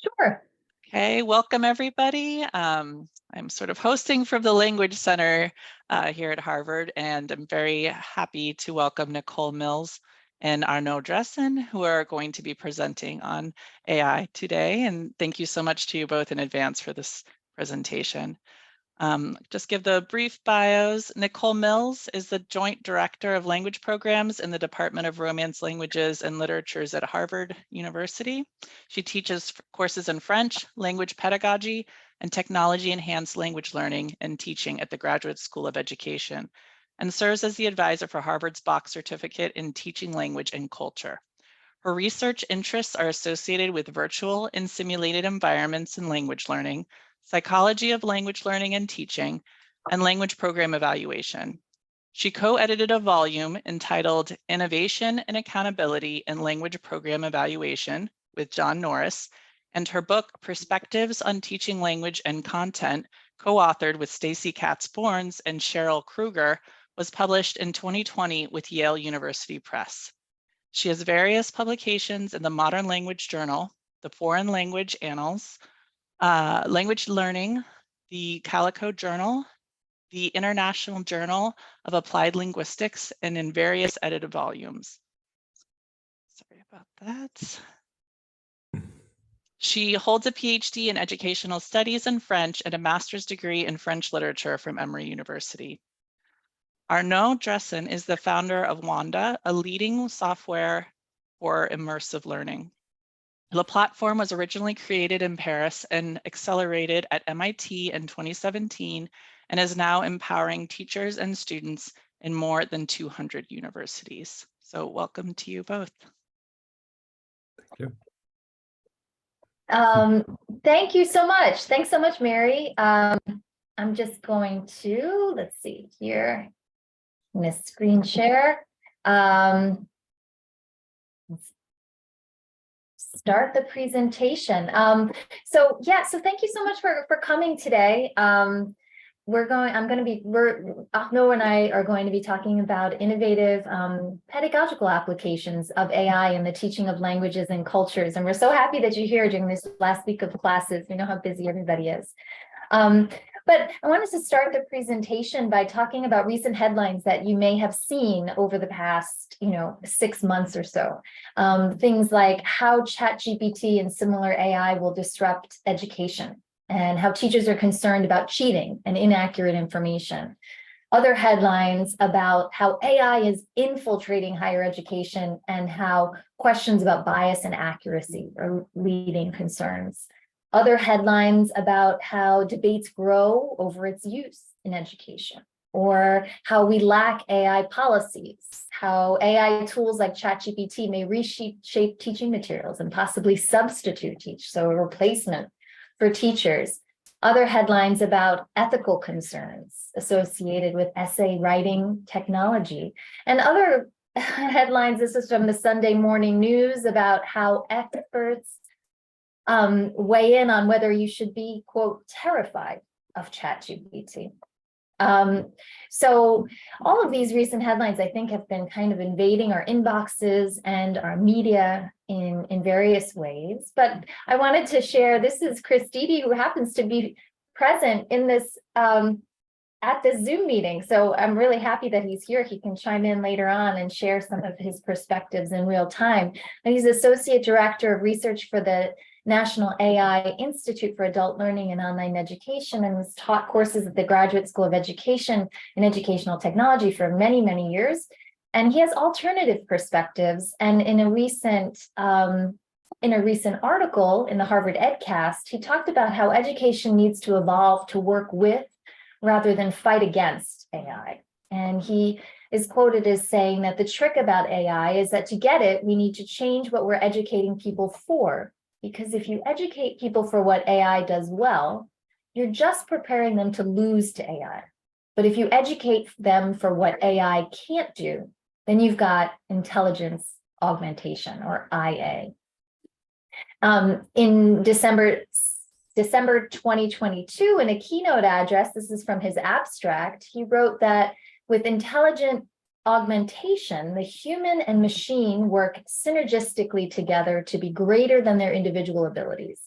Sure. Okay, welcome everybody. I'm sort of hosting from the Language Center here at Harvard, and I'm very happy to welcome Nicole Mills and Arnaud Dressen, who are going to be presenting on AI today. And thank you so much to you both in advance for this presentation. Just give the brief bios. Nicole Mills is the Joint Director of Language Programs in the Department of Romance Languages and Literatures at Harvard University. She teaches courses in French, language pedagogy, and technology-enhanced language learning and teaching at the Graduate School of Education, and serves as the advisor for Harvard's Bach Certificate in Teaching Language and Culture. Her research interests are associated with virtual and simulated environments in language learning, psychology of language learning and teaching, and language program evaluation. She co-edited a volume entitled Innovation and Accountability in Language Program Evaluation with John Norris, and her book Perspectives on Teaching Language and Content, co-authored with Stacy Katz-Borns and Cheryl Kruger, was published in 2020 with Yale University Press. She has various publications in the Modern Language Journal, the Foreign Language Annals, Language Learning, the Calico Journal, the International Journal of Applied Linguistics, and in various edited volumes. Sorry about that. She holds a Ph.D. in Educational Studies in French and a master's degree in French literature from Emory University. Arnaud Dressen is the founder of Wanda, a leading software for immersive learning. The platform was originally created in Paris and accelerated at MIT in 2017 and is now empowering teachers and students in more than 200 universities. So welcome to you both. Thank you. Thank you so much. Thanks so much, Mary. I'm just going to, let's see here, I'm going to screen share. Start the presentation. So thank you so much for coming today. Arnaud and I are going to be talking about innovative pedagogical applications of AI in the teaching of languages and cultures. And we're so happy that you're here during this last week of classes. We know how busy everybody is. But I wanted to start the presentation by talking about recent headlines that you may have seen over the past, 6 months or so. Things like how ChatGPT and similar AI will disrupt education, and how teachers are concerned about cheating and inaccurate information. Other headlines about how AI is infiltrating higher education and how questions about bias and accuracy are leading concerns. Other headlines about how debates grow over its use in education, or how we lack AI policies, how AI tools like ChatGPT may reshape teaching materials and possibly substitute so a replacement for teachers. Other headlines about ethical concerns associated with essay writing technology, and other headlines, this is from the Sunday Morning News, about how experts weigh in on whether you should be, quote, terrified of ChatGPT. So all of these recent headlines, I think, have been kind of invading our inboxes and our media in various ways. But I wanted to share, this is Chris Dede, who happens to be present in this at this Zoom meeting. So I'm really happy that he's here. He can chime in later on and share some of his perspectives in real time. And he's Associate Director of Research for the National AI Institute for Adult Learning and Online Education, and has taught courses at the Graduate School of Education and Educational Technology for many, many years. And he has alternative perspectives. And in a recent article in the Harvard EdCast, he talked about how education needs to evolve to work with rather than fight against AI. And he is quoted as saying that the trick about AI is that to get it, we need to change what we're educating people for. Because if you educate people for what AI does well, you're just preparing them to lose to AI. But if you educate them for what AI can't do, then you've got intelligence augmentation, or IA. In December 2022, in a keynote address, this is from his abstract, he wrote that with intelligent augmentation, the human and machine work synergistically together to be greater than their individual abilities.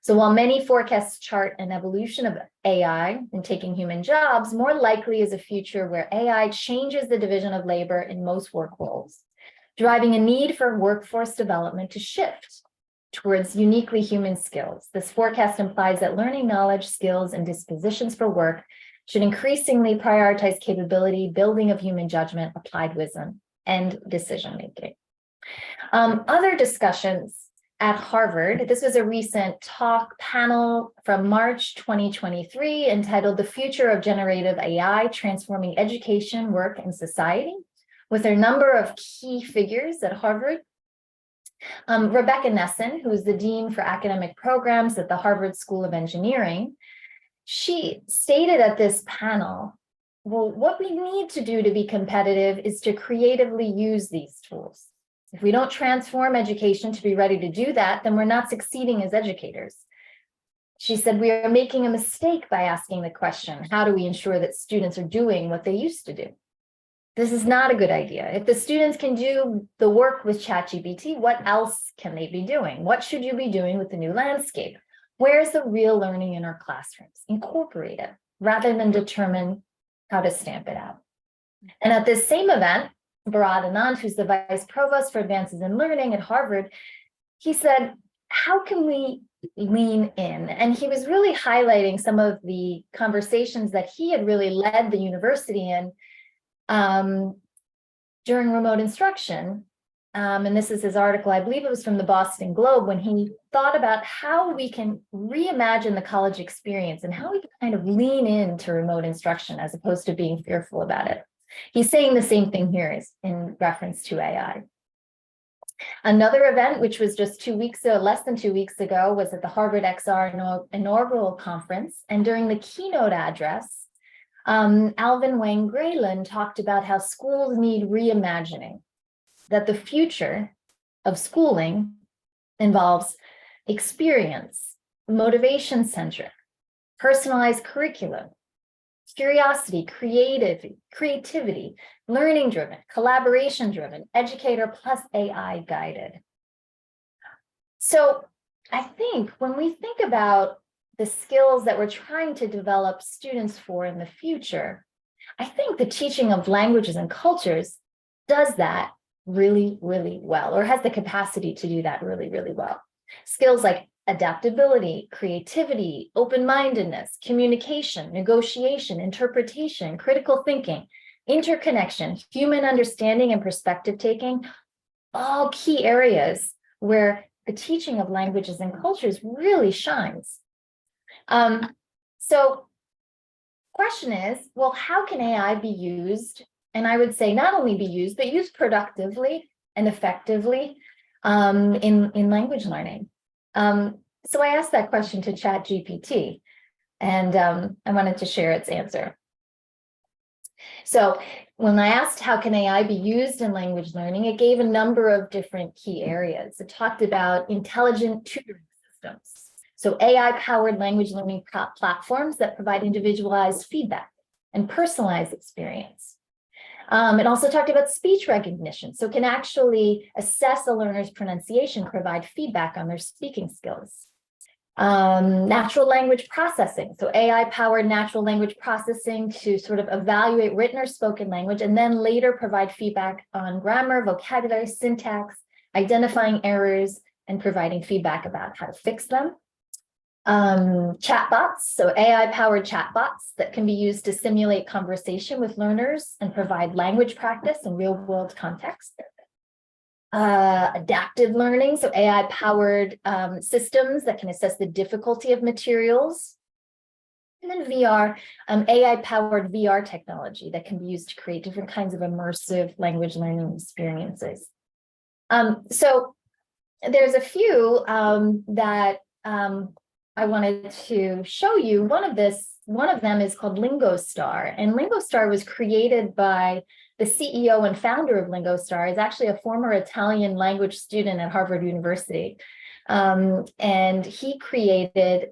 So while many forecasts chart an evolution of AI in taking human jobs, more likely is a future where AI changes the division of labor in most work roles, driving a need for workforce development to shift towards uniquely human skills. This forecast implies that learning knowledge, skills, and dispositions for work should increasingly prioritize capability, building of human judgment, applied wisdom, and decision-making. Other discussions at Harvard, this was a recent talk panel from March 2023 entitled The Future of Generative AI, Transforming Education, Work, and Society, with a number of key figures at Harvard. Rebecca Nesson, who is the Dean for Academic Programs at the Harvard School of Engineering, she stated at this panel, well, what we need to do to be competitive is to creatively use these tools. If we don't transform education to be ready to do that, then we're not succeeding as educators. She said, we are making a mistake by asking the question, how do we ensure that students are doing what they used to do? This is not a good idea. If the students can do the work with ChatGPT, what else can they be doing? What should you be doing with the new landscape? Where's the real learning in our classrooms? Incorporate it rather than determine how to stamp it out. And at this same event, Bharat Anand, who's the Vice Provost for Advances in Learning at Harvard, he said, how can we lean in? And he was really highlighting some of the conversations that he had really led the university in during remote instruction. And this is his article, I believe it was from the Boston Globe, when he thought about how we can reimagine the college experience and how we can kind of lean into remote instruction as opposed to being fearful about it. He's saying the same thing here is in reference to AI. Another event, which was just 2 weeks ago, less than 2 weeks ago, was at the Harvard XR inaugural conference. And during the keynote address, Alvin Wang Grayland talked about how schools need reimagining, that the future of schooling involves experience, motivation-centric, personalized curriculum, curiosity, creativity, learning-driven, collaboration-driven, educator plus AI-guided. So I think when we think about the skills that we're trying to develop students for in the future, I think the teaching of languages and cultures does that really, really well, or has the capacity to do that really, really well. Skills like adaptability, creativity, open-mindedness, communication, negotiation, interpretation, critical thinking, interconnection, human understanding, and perspective taking, all key areas where the teaching of languages and cultures really shines. So question is, well, how can AI be used? And I would say not only be used, but used productively and effectively in language learning. So I asked that question to ChatGPT, and I wanted to share its answer. So when I asked how can AI be used in language learning, it gave a number of different key areas. It talked about intelligent tutoring systems. So AI-powered language learning platforms that provide individualized feedback and personalized experience. It also talked about speech recognition, so it can actually assess a learner's pronunciation, provide feedback on their speaking skills. Natural language processing, so AI-powered natural language processing to sort of evaluate written or spoken language and then later provide feedback on grammar, vocabulary, syntax, identifying errors, and providing feedback about how to fix them. Chatbots, so AI-powered chatbots that can be used to simulate conversation with learners and provide language practice in real-world context. Adaptive learning, so AI-powered systems that can assess the difficulty of materials. And then VR, AI-powered VR technology that can be used to create different kinds of immersive language learning experiences. So there's a few that I wanted to show you. One of them is called Lingostar, and Lingostar was created by the CEO and founder of Lingostar. Is actually a former Italian language student at Harvard University, and he created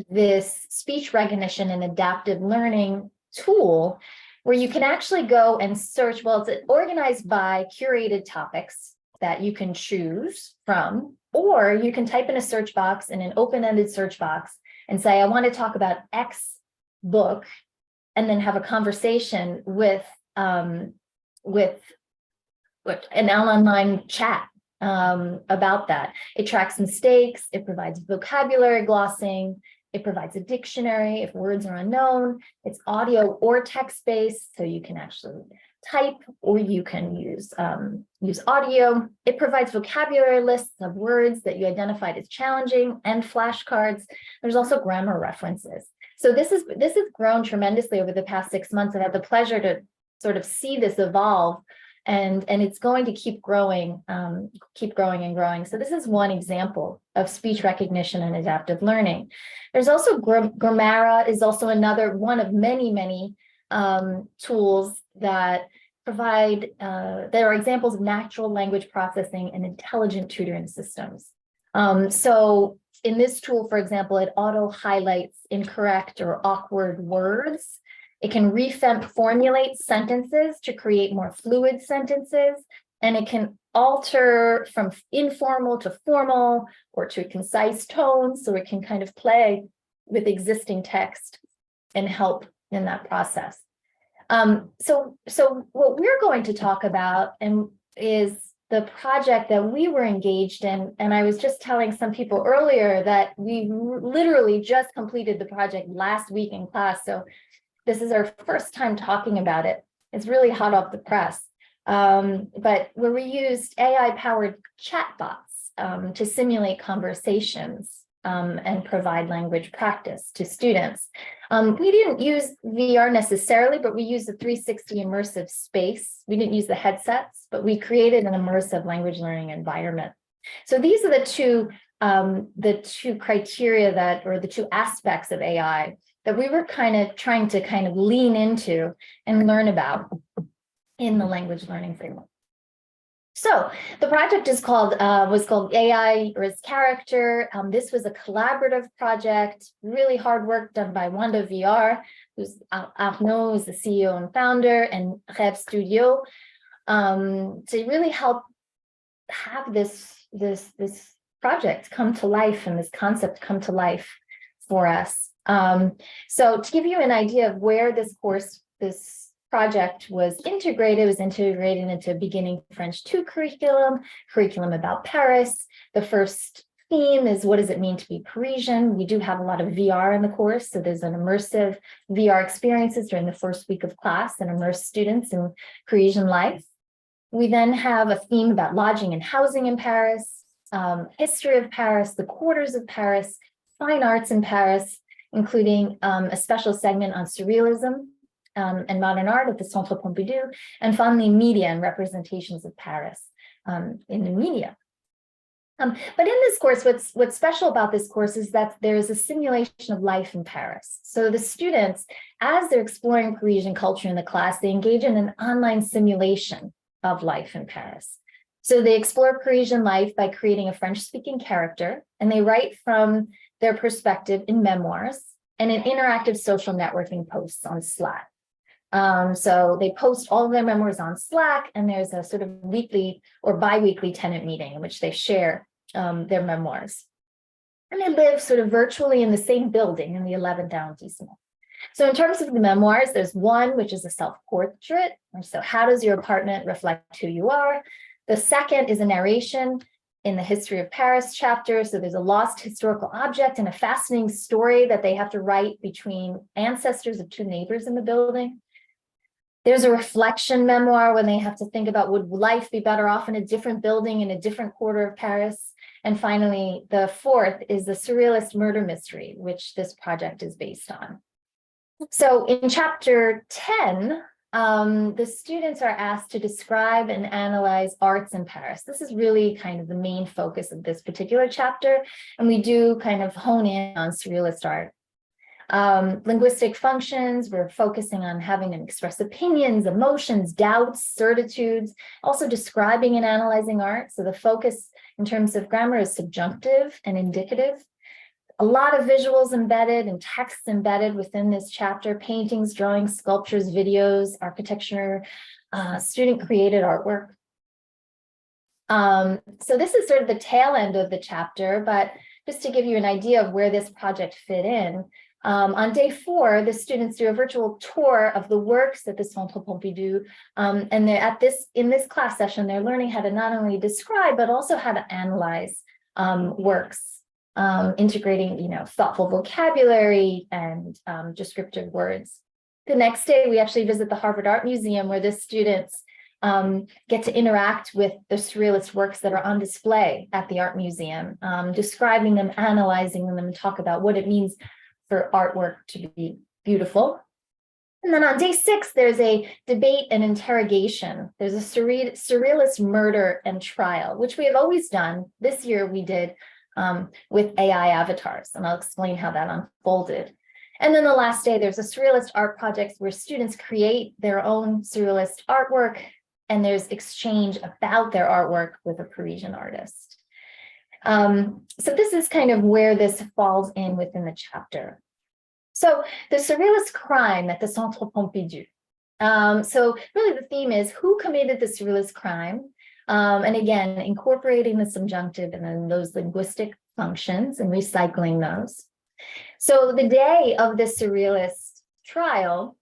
this speech recognition and adaptive learning tool where you can actually go and search. Well, it's organized by curated topics that you can choose from Or you can type in a search box, in an open-ended search box, and say, I want to talk about X book, and then have a conversation with an online chat about that. It tracks mistakes, it provides vocabulary glossing, it provides a dictionary if words are unknown. It's audio or text-based, so you can actually type or you can use audio. It provides vocabulary lists of words that you identified as challenging and flashcards. There's also grammar references. So this has grown tremendously over the past 6 months. I've had the pleasure to sort of see this evolve, and it's going to keep growing and growing. So this is one example of speech recognition and adaptive learning. There's also Grammara is also another one of many tools that provide, there are examples of natural language processing and intelligent tutoring systems. So in this tool, for example, it auto-highlights incorrect or awkward words. It can reformulate sentences to create more fluid sentences, and it can alter from informal to formal or to concise tones, so it can kind of play with existing text and help in that process. So what we're going to talk about is the project that we were engaged in, and I was just telling some people earlier that we literally just completed the project last week in class, so this is our first time talking about it. It's really hot off the press. But where we used AI-powered chatbots to simulate conversations and provide language practice to students. We didn't use VR necessarily, but we used a 360 immersive space. We didn't use the headsets, but we created an immersive language learning environment. So these are the two criteria that, or the two aspects of AI that we were kind of trying to kind of lean into and learn about in the language learning framework. So the project is was called AI or its Character. This was a collaborative project, really hard work done by Wanda VR, who's Arnaud is the CEO and founder, and Rêve Studio, to really help have this project come to life and this concept come to life for us. So to give you an idea of where this project was integrated, it was integrated into beginning French 2 curriculum about Paris. The first theme is, what does it mean to be Parisian? We do have a lot of VR in the course, so there's an immersive VR experiences during the first week of class and immerse students in Parisian life. We then have a theme about lodging and housing in Paris, history of Paris, the quarters of Paris, fine arts in Paris, including a special segment on Surrealism and modern art at the Centre Pompidou, and finally media and representations of Paris in the media. But in this course, what's special about this course is that there's a simulation of life in Paris. So the students, as they're exploring Parisian culture in the class, they engage in an online simulation of life in Paris. So they explore Parisian life by creating a French-speaking character, and they write from their perspective in memoirs and in interactive social networking posts on Slack. So they post all of their memoirs on Slack, and there's a sort of weekly or bi-weekly tenant meeting in which they share their memoirs. And they live sort of virtually in the same building in the 11th arrondissement. So in terms of the memoirs, there's one which is a self-portrait. So how does your apartment reflect who you are? The second is a narration in the history of Paris chapter. So there's a lost historical object and a fascinating story that they have to write between ancestors of two neighbors in the building. There's a reflection memoir when they have to think about, would life be better off in a different building in a different quarter of Paris? And finally, the fourth is the surrealist murder mystery, which this project is based on. So in chapter 10, the students are asked to describe and analyze arts in Paris. This is really kind of the main focus of this particular chapter, and we do kind of hone in on surrealist art. Linguistic functions, we're focusing on having them express opinions, emotions, doubts, certitudes, also describing and analyzing art. So the focus in terms of grammar is subjunctive and indicative. A lot of visuals embedded and texts embedded within this chapter, paintings, drawings, sculptures, videos, architecture, student-created artwork. So this is sort of the tail end of the chapter, but just to give you an idea of where this project fit in, on day 4, the students do a virtual tour of the works at the Centre Pompidou, and they're in this class session, they're learning how to not only describe, but also how to analyze works, integrating, thoughtful vocabulary and descriptive words. The next day, we actually visit the Harvard Art Museum, where the students get to interact with the surrealist works that are on display at the art museum, describing them, analyzing them, and talk about what it means for artwork to be beautiful. And then on day 6, there's a debate and interrogation. There's a surrealist murder and trial, which we have always done. This year we did with AI avatars, and I'll explain how that unfolded. And then the last day, there's a surrealist art project where students create their own surrealist artwork, and there's exchange about their artwork with a Parisian artist. So this is kind of where this falls in within the chapter. So the surrealist crime at the Centre Pompidou. So really the theme is who committed the surrealist crime? And again, incorporating the subjunctive and then those linguistic functions and recycling those. So the day of the surrealist trial,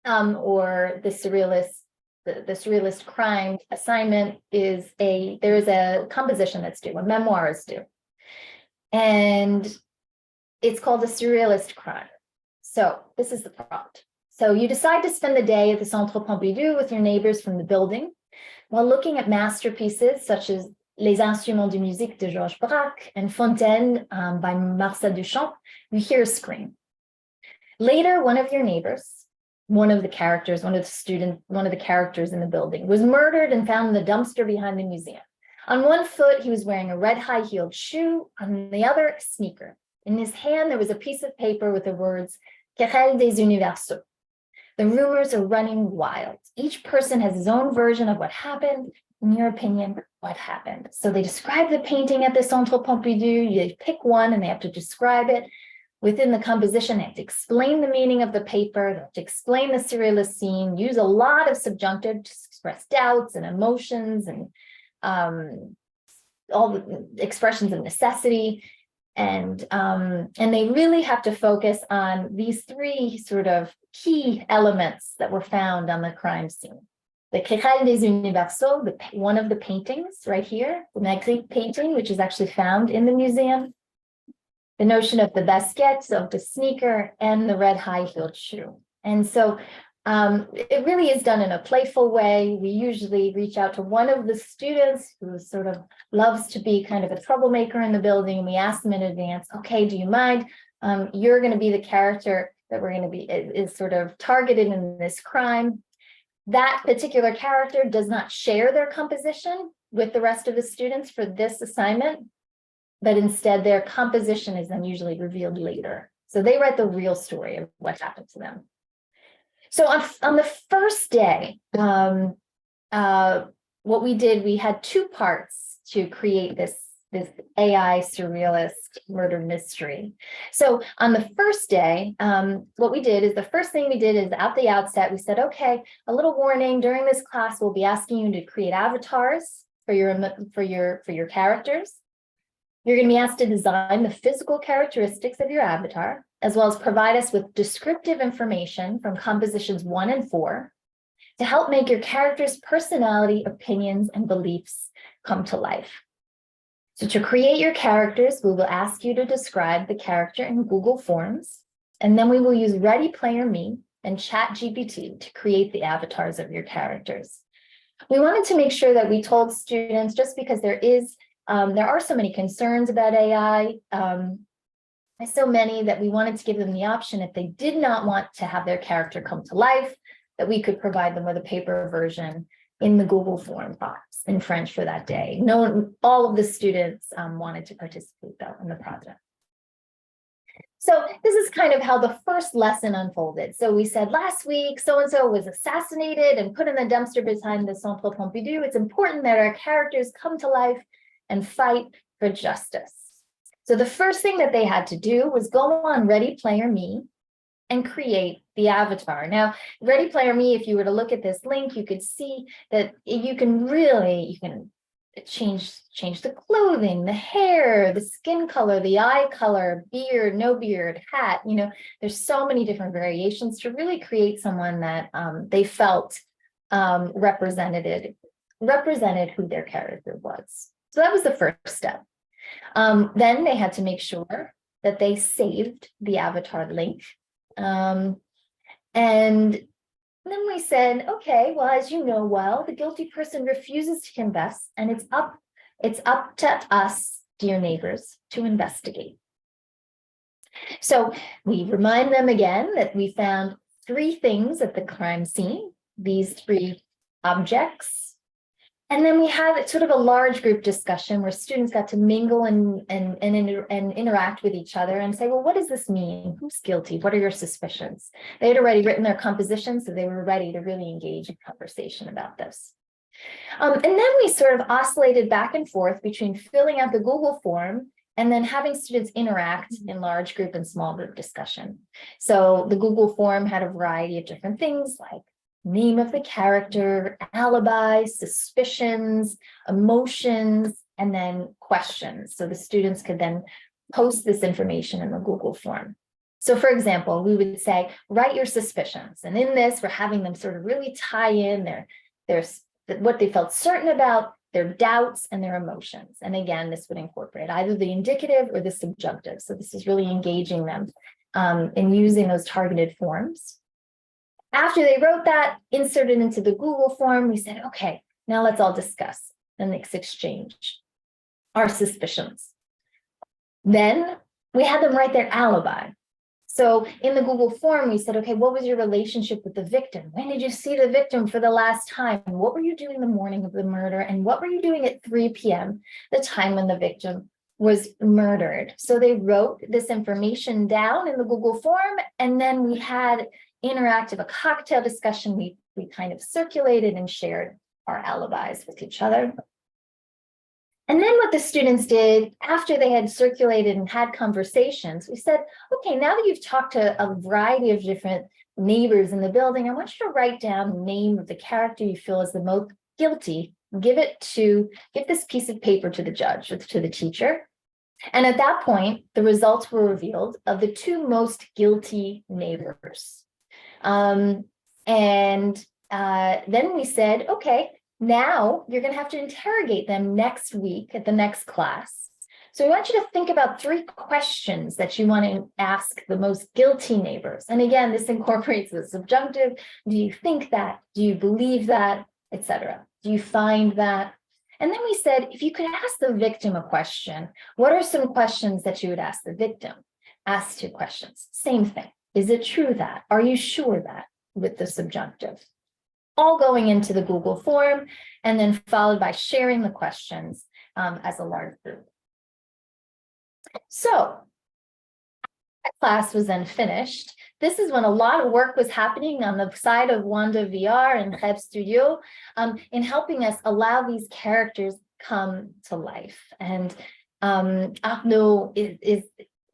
or the surrealist crime assignment is there is a composition that's due, a memoir is due. And it's called a surrealist crime. So this is the prompt. So you decide to spend the day at the Centre Pompidou with your neighbors from the building while looking at masterpieces such as Les Instruments de Musique de Georges Braque and Fontaine by Marcel Duchamp. You hear a scream. Later, one of your neighbors, one of the characters in the building, was murdered and found in the dumpster behind the museum. On one foot, he was wearing a red high-heeled shoe, on the other, a sneaker. In his hand, there was a piece of paper with the words, Querelle des Universaux. The rumors are running wild. Each person has his own version of what happened. In your opinion, what happened? So they describe the painting at the Centre Pompidou. They pick one and they have to describe it. Within the composition, they have to explain the meaning of the paper, they have to explain the surrealist scene, use a lot of subjunctive to express doubts and emotions and all the expressions of necessity. And they really have to focus on these 3 sort of key elements that were found on the crime scene. The Querelle des Universaux, one of the paintings right here, the Magritte painting, which is actually found in the museum. The notion of the basket, of the sneaker, and the red high-heeled shoe. And so it really is done in a playful way. We usually reach out to one of the students who sort of loves to be kind of a troublemaker in the building, and we ask them in advance, okay, do you mind? You're going to be the character that we're going to be is sort of targeted in this crime. That particular character does not share their composition with the rest of the students for this assignment, but instead their composition is then usually revealed later. So they write the real story of what happened to them. So on the first day, what we did, we had 2 parts to create this AI surrealist murder mystery. So on the first day, what we did is the first thing we did is at the outset, we said, okay, a little warning, during this class, we'll be asking you to create avatars for your characters. You're going to be asked to design the physical characteristics of your avatar, as well as provide us with descriptive information from compositions 1 and 4 to help make your character's personality, opinions, and beliefs come to life. So to create your characters, we will ask you to describe the character in Google Forms, and then we will use Ready Player Me and ChatGPT to create the avatars of your characters. We wanted to make sure that we told students, just because there are so many concerns about AI, so many that we wanted to give them the option, if they did not want to have their character come to life, that we could provide them with a paper version in the Google Form box in French for that day. All of the students wanted to participate though in the project. So this is kind of how the first lesson unfolded. So we said last week, so-and-so was assassinated and put in the dumpster behind the Centre Pompidou. It's important that our characters come to life and fight for justice. So the first thing that they had to do was go on Ready Player Me and create the avatar. Now, Ready Player Me, if you were to look at this link, you could see that you can change the clothing, the hair, the skin color, the eye color, beard, no beard, hat. There's so many different variations to really create someone that they felt represented who their character was. So that was the first step. Then they had to make sure that they saved the avatar link. And then we said, okay, well, as you know well, the guilty person refuses to confess, and it's up to us, dear neighbors, to investigate. So we remind them again that we found 3 things at the crime scene, these 3 objects. And then we had sort of a large group discussion where students got to mingle and interact with each other and say, well, what does this mean? Who's guilty? What are your suspicions? They had already written their composition, so they were ready to really engage in conversation about this. And then we sort of oscillated back and forth between filling out the Google form and then having students interact in large group and small group discussion. So the Google form had a variety of different things like name of the character, alibi, suspicions, emotions, and then questions. So the students could then post this information in the Google form. So for example, we would say, write your suspicions. And in this, we're having them sort of really tie in what they felt certain about, their doubts, and their emotions. And again, this would incorporate either the indicative or the subjunctive. So this is really engaging them in using those targeted forms. After they wrote that, inserted into the Google form, we said, okay, now let's all discuss the next exchange, our suspicions. Then we had them write their alibi. So in the Google form, we said, okay, what was your relationship with the victim? When did you see the victim for the last time? What were you doing the morning of the murder? And what were you doing at 3 p.m., the time when the victim was murdered? So they wrote this information down in the Google form, and then we had a cocktail discussion. We kind of circulated and shared our alibis with each other. And then what the students did after they had circulated and had conversations, we said, okay, now that you've talked to a variety of different neighbors in the building, I want you to write down the name of the character you feel is the most guilty. Give this piece of paper to the judge or to the teacher. And at that point, the results were revealed of the 2 most guilty neighbors. Then we said, okay, now you're going to have to interrogate them next week at the next class. So we want you to think about 3 questions that you want to ask the most guilty neighbors. And again, this incorporates the subjunctive. Do you think that? Do you believe that? Etc. Do you find that? And then we said, if you could ask the victim a question, what are some questions that you would ask the victim? Ask 2 questions. Same thing. Is it true that? Are you sure that? With the subjunctive. All going into the Google form, and then followed by sharing the questions as a large group. So that class was then finished. This is when a lot of work was happening on the side of Wanda VR and Web Studio in helping us allow these characters come to life. And Arnaud is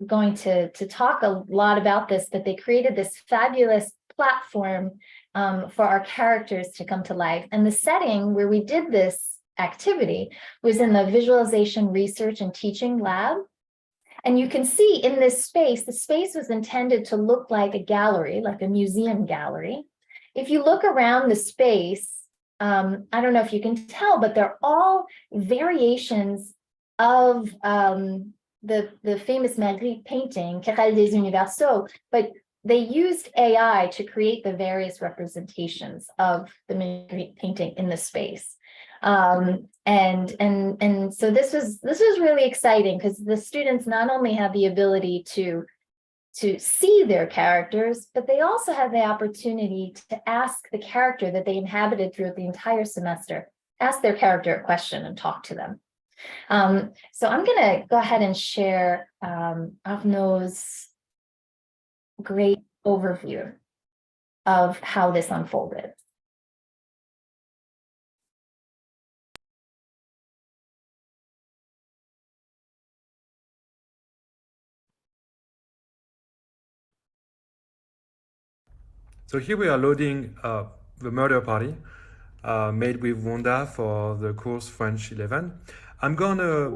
going to talk a lot about this, but they created this fabulous platform for our characters to come to life. And the setting where we did this activity was in the Visualization Research and Teaching Lab. And you can see in this space, the space was intended to look like a gallery, like a museum gallery. If you look around the space, I don't know if you can tell, but they're all variations of the famous Magritte painting, Querelle des Universaux, but they used AI to create the various representations of the Magritte painting in the space. And so this was really exciting because the students not only had the ability to see their characters, but they also had the opportunity to ask the character that they inhabited throughout the entire semester, ask their character a question and talk to them. So I'm going to go ahead and share Arnaud's great overview of how this unfolded. So here we are loading the murder party. made with Wanda for the course French 11. I'm gonna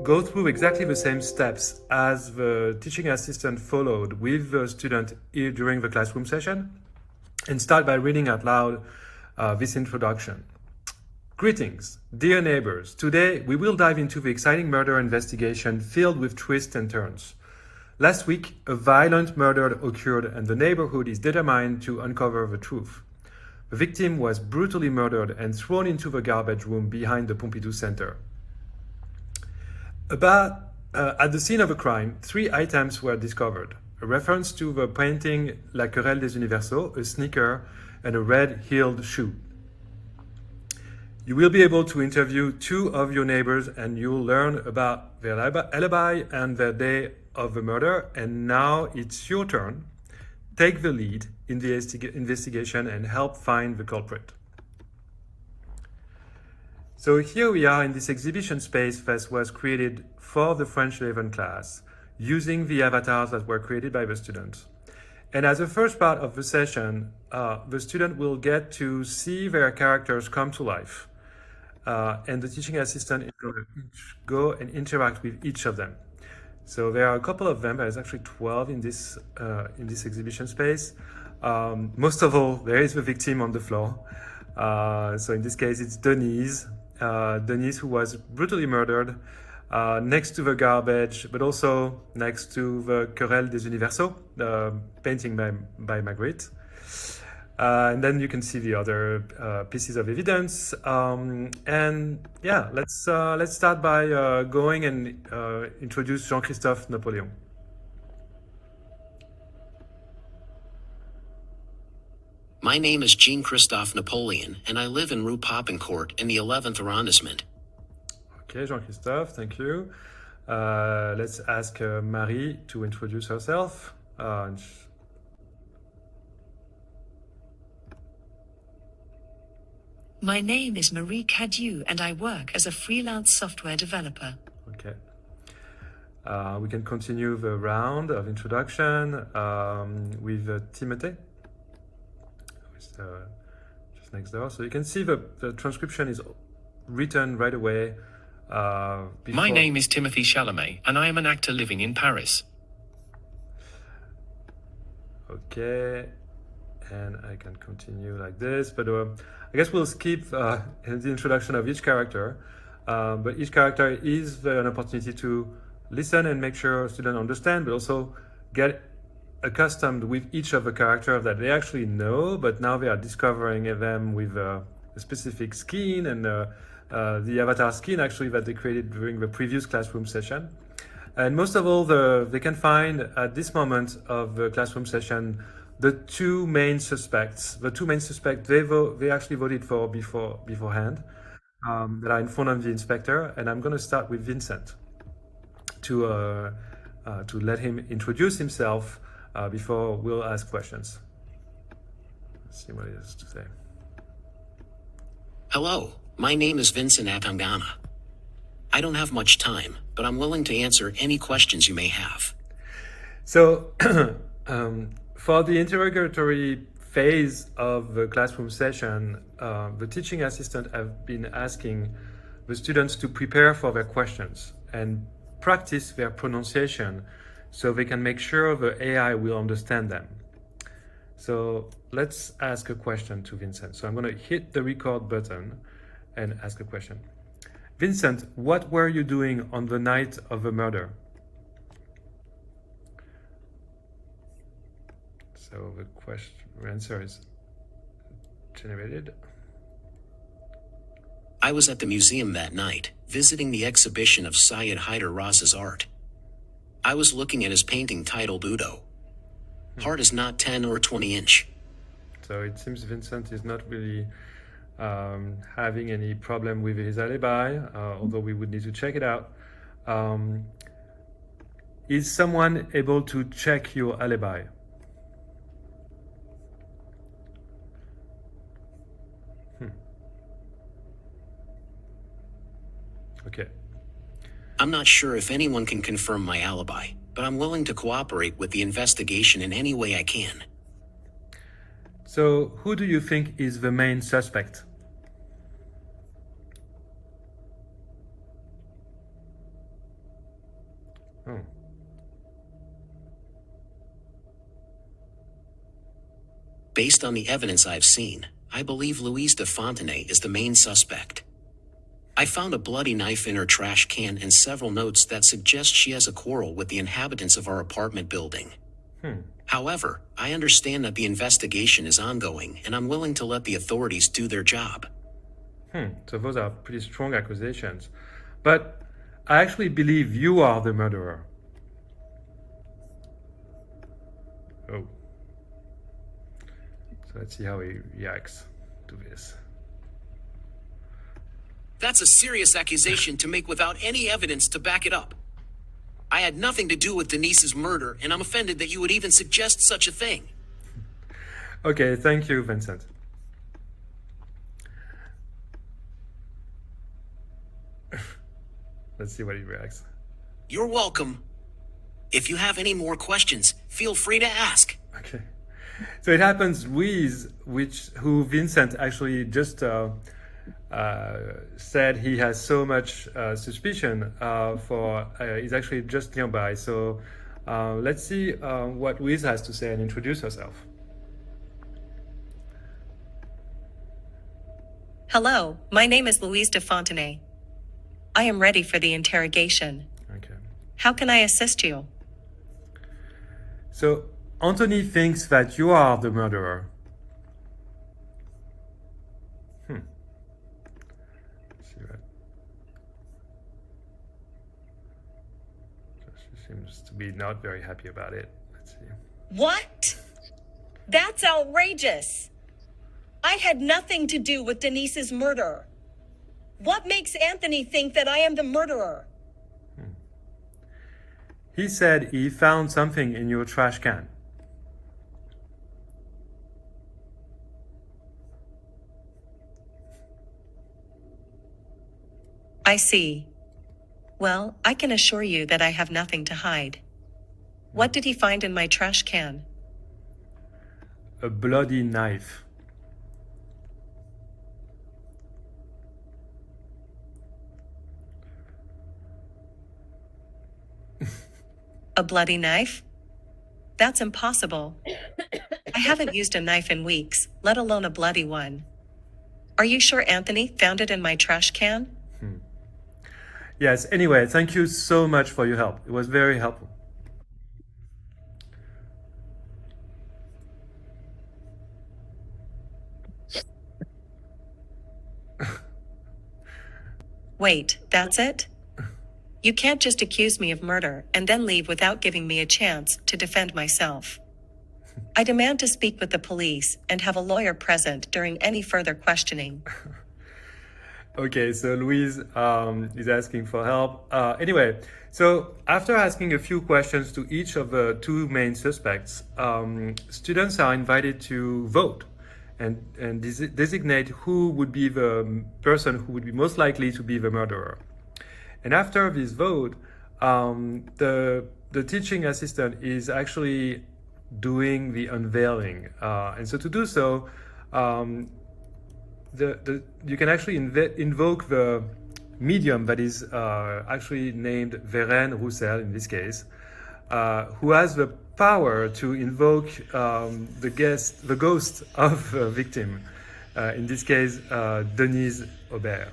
go through exactly the same steps as the teaching assistant followed with the student during the classroom session, and start by reading out loud this introduction. Greetings, dear neighbors. Today, we will dive into the exciting murder investigation filled with twists and turns. Last week, a violent murder occurred and the neighborhood is determined to uncover the truth. The victim was brutally murdered and thrown into the garbage room behind the Pompidou Center. At the scene of a crime, 3 items were discovered. A reference to the painting La Querelle des Universaux, a sneaker, and a red-heeled shoe. You will be able to interview 2 of your neighbors and you'll learn about their alibi and their day of the murder. And now it's your turn. Take the lead in the investigation and help find the culprit. So here we are in this exhibition space that was created for the French 11 class, using the avatars that were created by the students. And as a first part of the session, the student will get to see their characters come to life. And the teaching assistant is going to go and interact with each of them. So there are a couple of them. There's actually 12 in this exhibition space. Most of all, there is the victim on the floor. So in this case, it's Denise. Denise, who was brutally murdered next to the garbage, but also next to the Querelle des Universaux, painting by Magritte. And then you can see the other pieces of evidence. And yeah, let's start by going and introduce Jean-Christophe Napoleon. My name is Jean-Christophe Napoleon, and I live in Rue Popincourt in the 11th arrondissement. Okay, Jean-Christophe, thank you. Let's ask Marie to introduce herself. My name is Marie Cadieu and I work as a freelance software developer. Okay. We can continue the round of introduction with Timothée, who's just next door. So you can see the transcription is written right away. My name is Timothy Chalamet and I am an actor living in Paris. Okay. And I can continue like this, but I guess we'll skip the introduction of each character. But each character is an opportunity to listen and make sure students understand, but also get accustomed with each of the characters that they actually know, but now they are discovering them with a specific skin and the avatar skin actually that they created during the previous classroom session. And most of all, they can find at this moment of the classroom session the 2 main suspects. The 2 main suspects they actually voted for beforehand, that are in front of the inspector. And I'm going to start with Vincent to let him introduce himself before we'll ask questions. Let's see what he has to say. Hello, my name is Vincent Atangana. I don't have much time, but I'm willing to answer any questions you may have. So, for the interrogatory phase of the classroom session, the teaching assistant have been asking the students to prepare for their questions and practice their pronunciation so they can make sure the AI will understand them. So let's ask a question to Vincent. So I'm going to hit the record button and ask a question. Vincent, what were you doing on the night of the murder? So the answer is generated. I was at the museum that night, visiting the exhibition of Syed Haider Raz's art. I was looking at his painting titled Udo. Heart is not 10 or 20 inch. So it seems Vincent is not really having any problem with his alibi, although we would need to check it out. Is someone able to check your alibi? Okay. I'm not sure if anyone can confirm my alibi, but I'm willing to cooperate with the investigation in any way I can. So who do you think is the main suspect? Based on the evidence I've seen, I believe Louise de Fontenay is the main suspect. I found a bloody knife in her trash can and several notes that suggest she has a quarrel with the inhabitants of our apartment building. However, I understand that the investigation is ongoing, and I'm willing to let the authorities do their job. So those are pretty strong accusations. But I actually believe you are the murderer. Oh. So let's see how he reacts to this. That's a serious accusation to make without any evidence to back it up. I had nothing to do with Denise's murder, and I'm offended that you would even suggest such a thing. Okay, thank you, Vincent. Let's see what he reacts. You're welcome. If you have any more questions, feel free to ask. Okay. So it happens Louise, who Vincent actually just said he has so much suspicion for, is actually just nearby. So let's see what Louise has to say and introduce herself. Hello, my name is Louise de Fontenay. I am ready for the interrogation. Okay. How can I assist you? So Anthony thinks that you are the murderer. Let's see that. She seems to be not very happy about it. Let's see. What? That's outrageous. I had nothing to do with Denise's murder. What makes Anthony think that I am the murderer? He said he found something in your trash can. I see. Well, I can assure you that I have nothing to hide. What did he find in my trash can? A bloody knife. A bloody knife? That's impossible. I haven't used a knife in weeks, let alone a bloody one. Are you sure Anthony found it in my trash can? Yes, anyway, thank you so much for your help. It was very helpful. Wait, that's it? You can't just accuse me of murder and then leave without giving me a chance to defend myself. I demand to speak with the police and have a lawyer present during any further questioning. Okay, so Louise is asking for help. Anyway, so after asking a few questions to each of the two main suspects, students are invited to vote and designate who would be the person who would be most likely to be the murderer. And after this vote, the teaching assistant is actually doing the unveiling. And so to do so, you can actually invoke the medium that is actually named Vérène Roussel in this case, who has the power to invoke the ghost of a victim, in this case, Denise Aubert.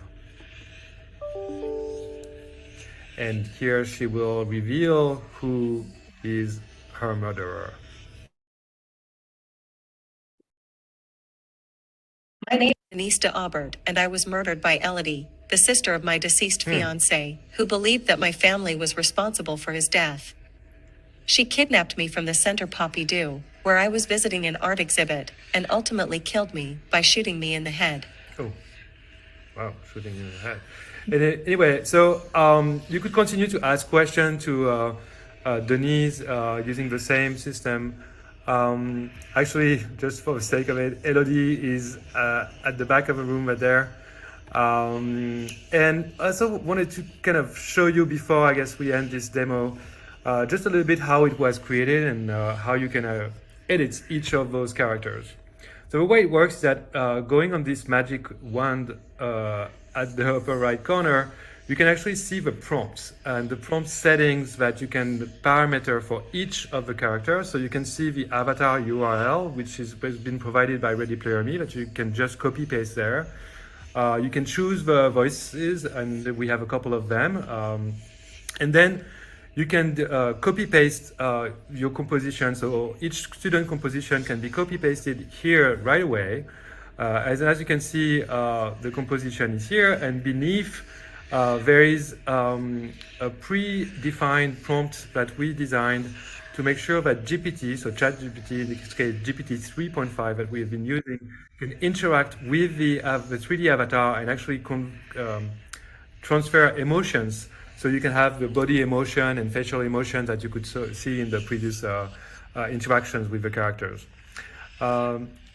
And here she will reveal who is her murderer. My name is Denise de Aubert, and I was murdered by Elodie, the sister of my deceased fiancé, who believed that my family was responsible for his death. She kidnapped me from the Centre Pompidou, where I was visiting an art exhibit, and ultimately killed me by shooting me in the head. Oh, wow, shooting in the head. Anyway, so you could continue to ask questions to Denise using the same system. Actually, just for the sake of it, Elodie is at the back of the room right there. And I also wanted to kind of show you before, I guess, we end this demo, just a little bit how it was created and how you can edit each of those characters. So the way it works is that going on this magic wand at the upper right corner, you can actually see the prompts and the prompt settings that you can parameter for each of the characters. So you can see the avatar URL, which has been provided by Ready Player Me, that you can just copy paste there. You can choose the voices, and we have a couple of them. And then you can copy paste your composition. So each student composition can be copy pasted here right away. As you can see, the composition is here, and beneath there is a predefined prompt that we designed to make sure that GPT, so ChatGPT, in this case GPT 3.5 that we have been using, can interact with the 3D avatar and actually transfer emotions. So you can have the body emotion and facial emotion that you could see in the previous interactions with the characters.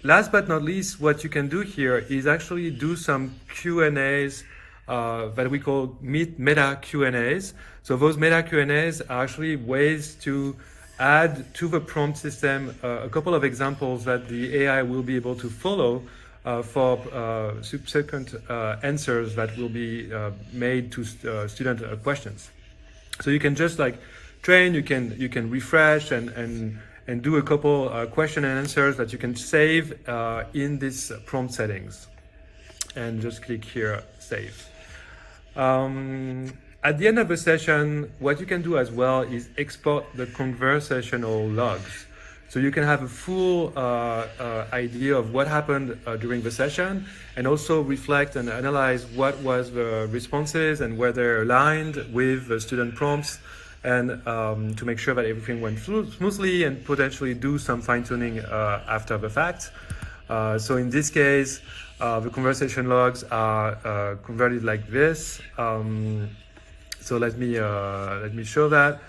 Last but not least, what you can do here is actually do some Q&As that we call meta Q&As. So those meta Q&As are actually ways to add to the prompt system a couple of examples that the AI will be able to follow for subsequent answers that will be made to student questions. So you can just like train, you can refresh and do a couple question and answers that you can save in this prompt settings, and just click here, save. At the end of the session, what you can do as well is export the conversational logs. So you can have a full idea of what happened during the session, and also reflect and analyze what was the responses and where they're aligned with the student prompts, and to make sure that everything went smoothly, and potentially do some fine-tuning after the fact. So in this case, the conversation logs are converted like this. So let me show that.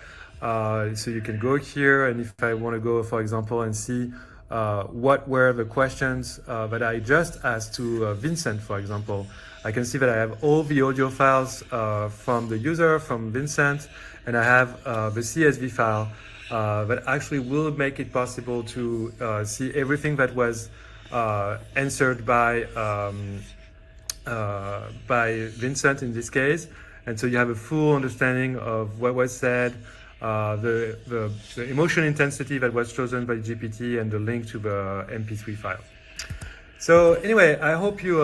So you can go here, and if I want to go, for example, and see what were the questions that I just asked to Vincent, for example, I can see that I have all the audio files from the user, from Vincent, and I have the CSV file that actually will make it possible to see everything that was answered by Vincent in this case. And so you have a full understanding of what was said, the emotion intensity that was chosen by GPT, and the link to the MP3 file. So anyway, I hope you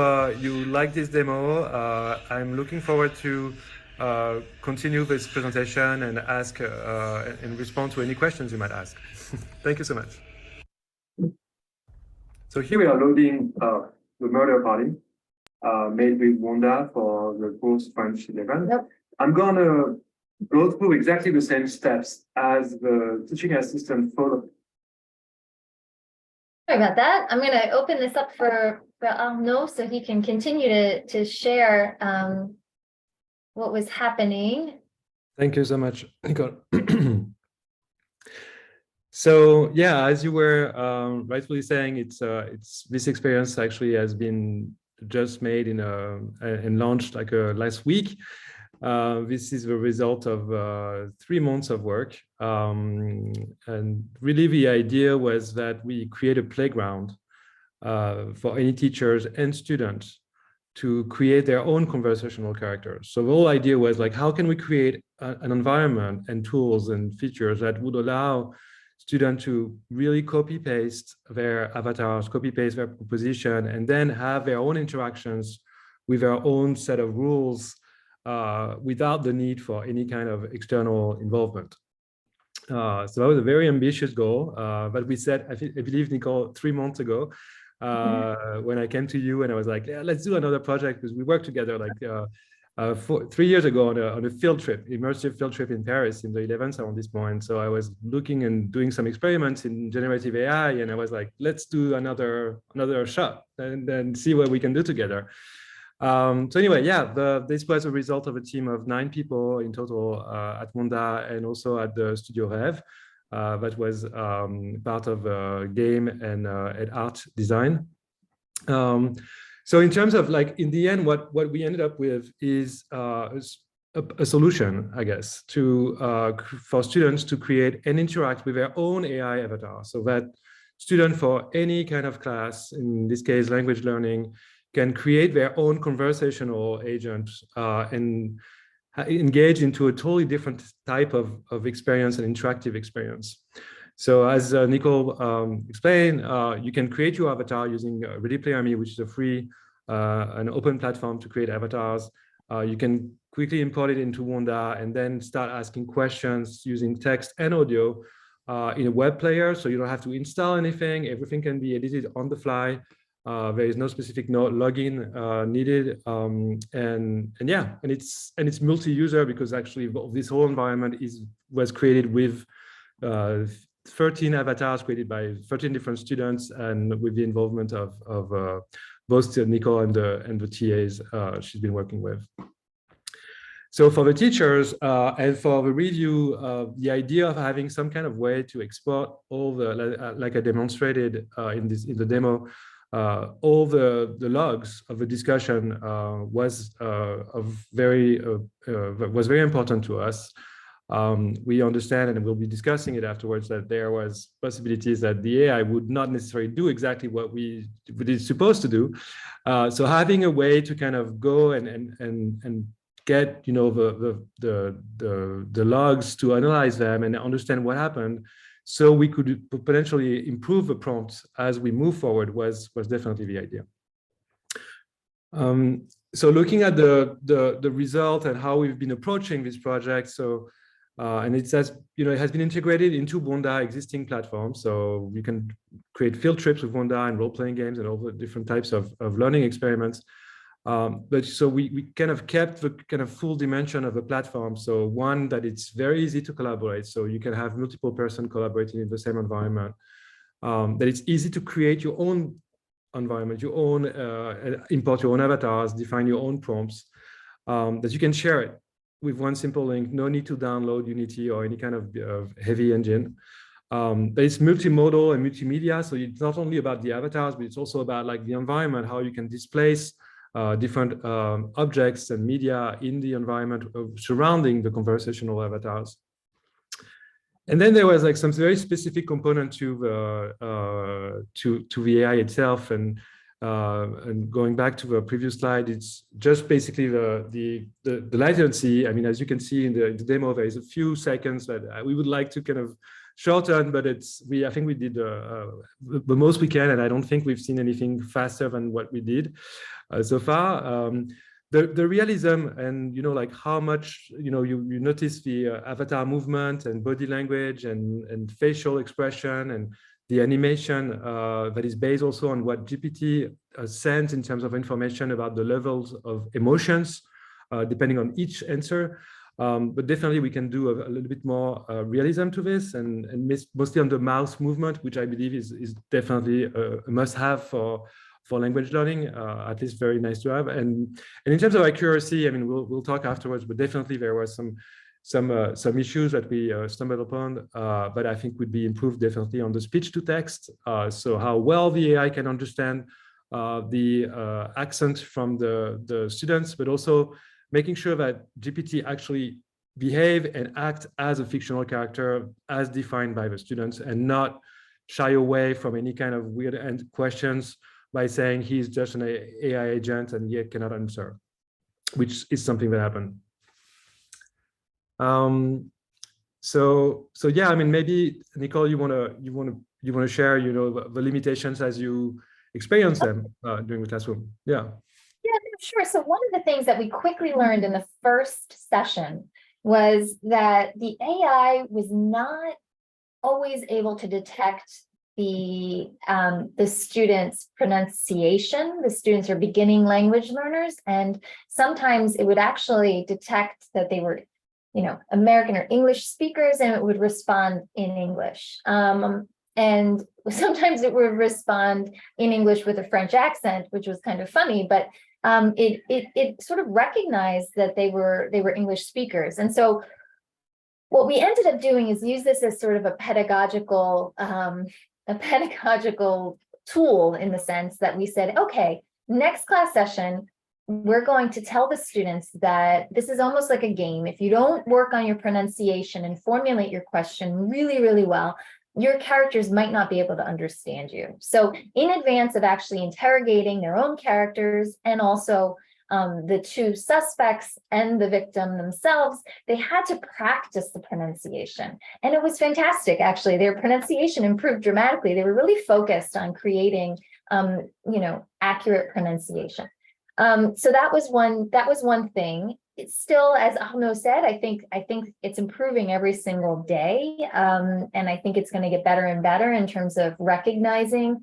like this demo. I'm looking forward to continue this presentation and ask and respond to any questions you might ask. Thank you so much. So here we are loading the murder party made with Wanda for the course French 11. Yep. I'm gonna go through exactly the same steps as the teaching assistant followed. Sorry about that. I'm going to open this up for Arnaud so he can continue to share what was happening. Thank you so much, Nicole. So yeah, as you were rightfully saying, it's this experience actually has been just made and launched like last week. This is the result of 3 months of work, and really the idea was that we create a playground for any teachers and students to create their own conversational characters. So the whole idea was like, how can we create an environment and tools and features that would allow students to really copy paste their avatars, copy paste their proposition, and then have their own interactions with their own set of rules without the need for any kind of external involvement. So that was a very ambitious goal, but we set, I believe, Nicole, 3 months ago, when I came to you and I was like, yeah, let's do another project, because we worked together like 3 years ago on a field trip, immersive field trip in Paris in the 11th arrondissement. So I was looking and doing some experiments in generative AI, and I was like, let's do another shot and then see what we can do together. So anyway, yeah, this was a result of a team of 9 people in total at Wanda, and also at the Studio Rev, that was part of game and art design. So in terms of like, in the end, what we ended up with is a solution, I guess, for students to create and interact with their own AI avatar, so that student for any kind of class, in this case, language learning, can create their own conversational agent and engage into a totally different type of experience and interactive experience. So as Nicole explained, you can create your avatar using Ready Player Me, which is a free an open platform to create avatars. You can quickly import it into Wanda and then start asking questions using text and audio in a web player. So you don't have to install anything. Everything can be edited on the fly. There is no specific login needed, and it's multi-user because actually this whole environment was created with 13 avatars created by 13 different students, and with the involvement of both Nicole and the TAs she's been working with. So for the teachers and for the review, the idea of having some kind of way to export all the, like I demonstrated in the demo, all the logs of the discussion was very important to us. We understand, and we'll be discussing it afterwards, that there was possibilities that the AI would not necessarily do exactly what we it's supposed to do. So having a way to kind of go and get, you know, the logs, to analyze them and understand what happened, so we could potentially improve the prompts as we move forward was definitely the idea. So looking at the result and how we've been approaching this project, so and it says, you know, it has been integrated into Wanda existing platforms, so we can create field trips with Wanda and role-playing games and all the different types of learning experiments. But so we kind of kept the kind of full dimension of the platform. So one, that it's very easy to collaborate. So you can have multiple person collaborating in the same environment. That it's easy to create your own environment, your own, import your own avatars, define your own prompts, that you can share it with one simple link. No need to download Unity or any kind of heavy engine. But it's multimodal and multimedia. So it's not only about the avatars, but it's also about like the environment, how you can displace different objects and media in the environment surrounding the conversational avatars. And then there was like some very specific component to the AI itself, and going back to the previous slide, it's just basically the latency. I mean, as you can see in the demo, there is a few seconds that we would like to kind of shorten, but I think we did the most we can, and I don't think we've seen anything faster than what we did so far. The realism, and you know, like how much, you know, you notice the avatar movement and body language and facial expression and the animation that is based also on what GPT sends in terms of information about the levels of emotions depending on each answer. But definitely we can do a little bit more realism to this, and mostly on the mouse movement, which I believe is definitely a must-have for language learning, at least very nice to have. And in terms of accuracy, I mean, we'll talk afterwards, but definitely there was some issues that we stumbled upon, but I think would be improved definitely on the speech to text. So how well the AI can understand the accent from the students, but also making sure that GPT actually behave and act as a fictional character as defined by the students, and not shy away from any kind of weird end questions by saying he's just an AI agent and yet cannot answer, which is something that happened. So yeah, I mean, maybe Nicole, you wanna share, you know, the limitations as you experience them during the classroom. Yeah. Yeah, sure. So one of the things that we quickly learned in the first session was that the AI was not always able to detect the students' pronunciation. The students are beginning language learners, and sometimes it would actually detect that they were, you know, American or English speakers, and it would respond in English. And sometimes it would respond in English with a French accent, which was kind of funny, but it sort of recognized that they were English speakers. And so what we ended up doing is use this as sort of a pedagogical tool, in the sense that we said, okay, next class session, we're going to tell the students that this is almost like a game. If you don't work on your pronunciation and formulate your question really, really well, your characters might not be able to understand you. So in advance of actually interrogating their own characters and also the two suspects and the victim themselves, they had to practice the pronunciation. And it was fantastic, actually. Their pronunciation improved dramatically. They were really focused on creating, accurate pronunciation. So that was one thing. It's still, as Ahno said, I think it's improving every single day. And I think it's going to get better and better in terms of recognizing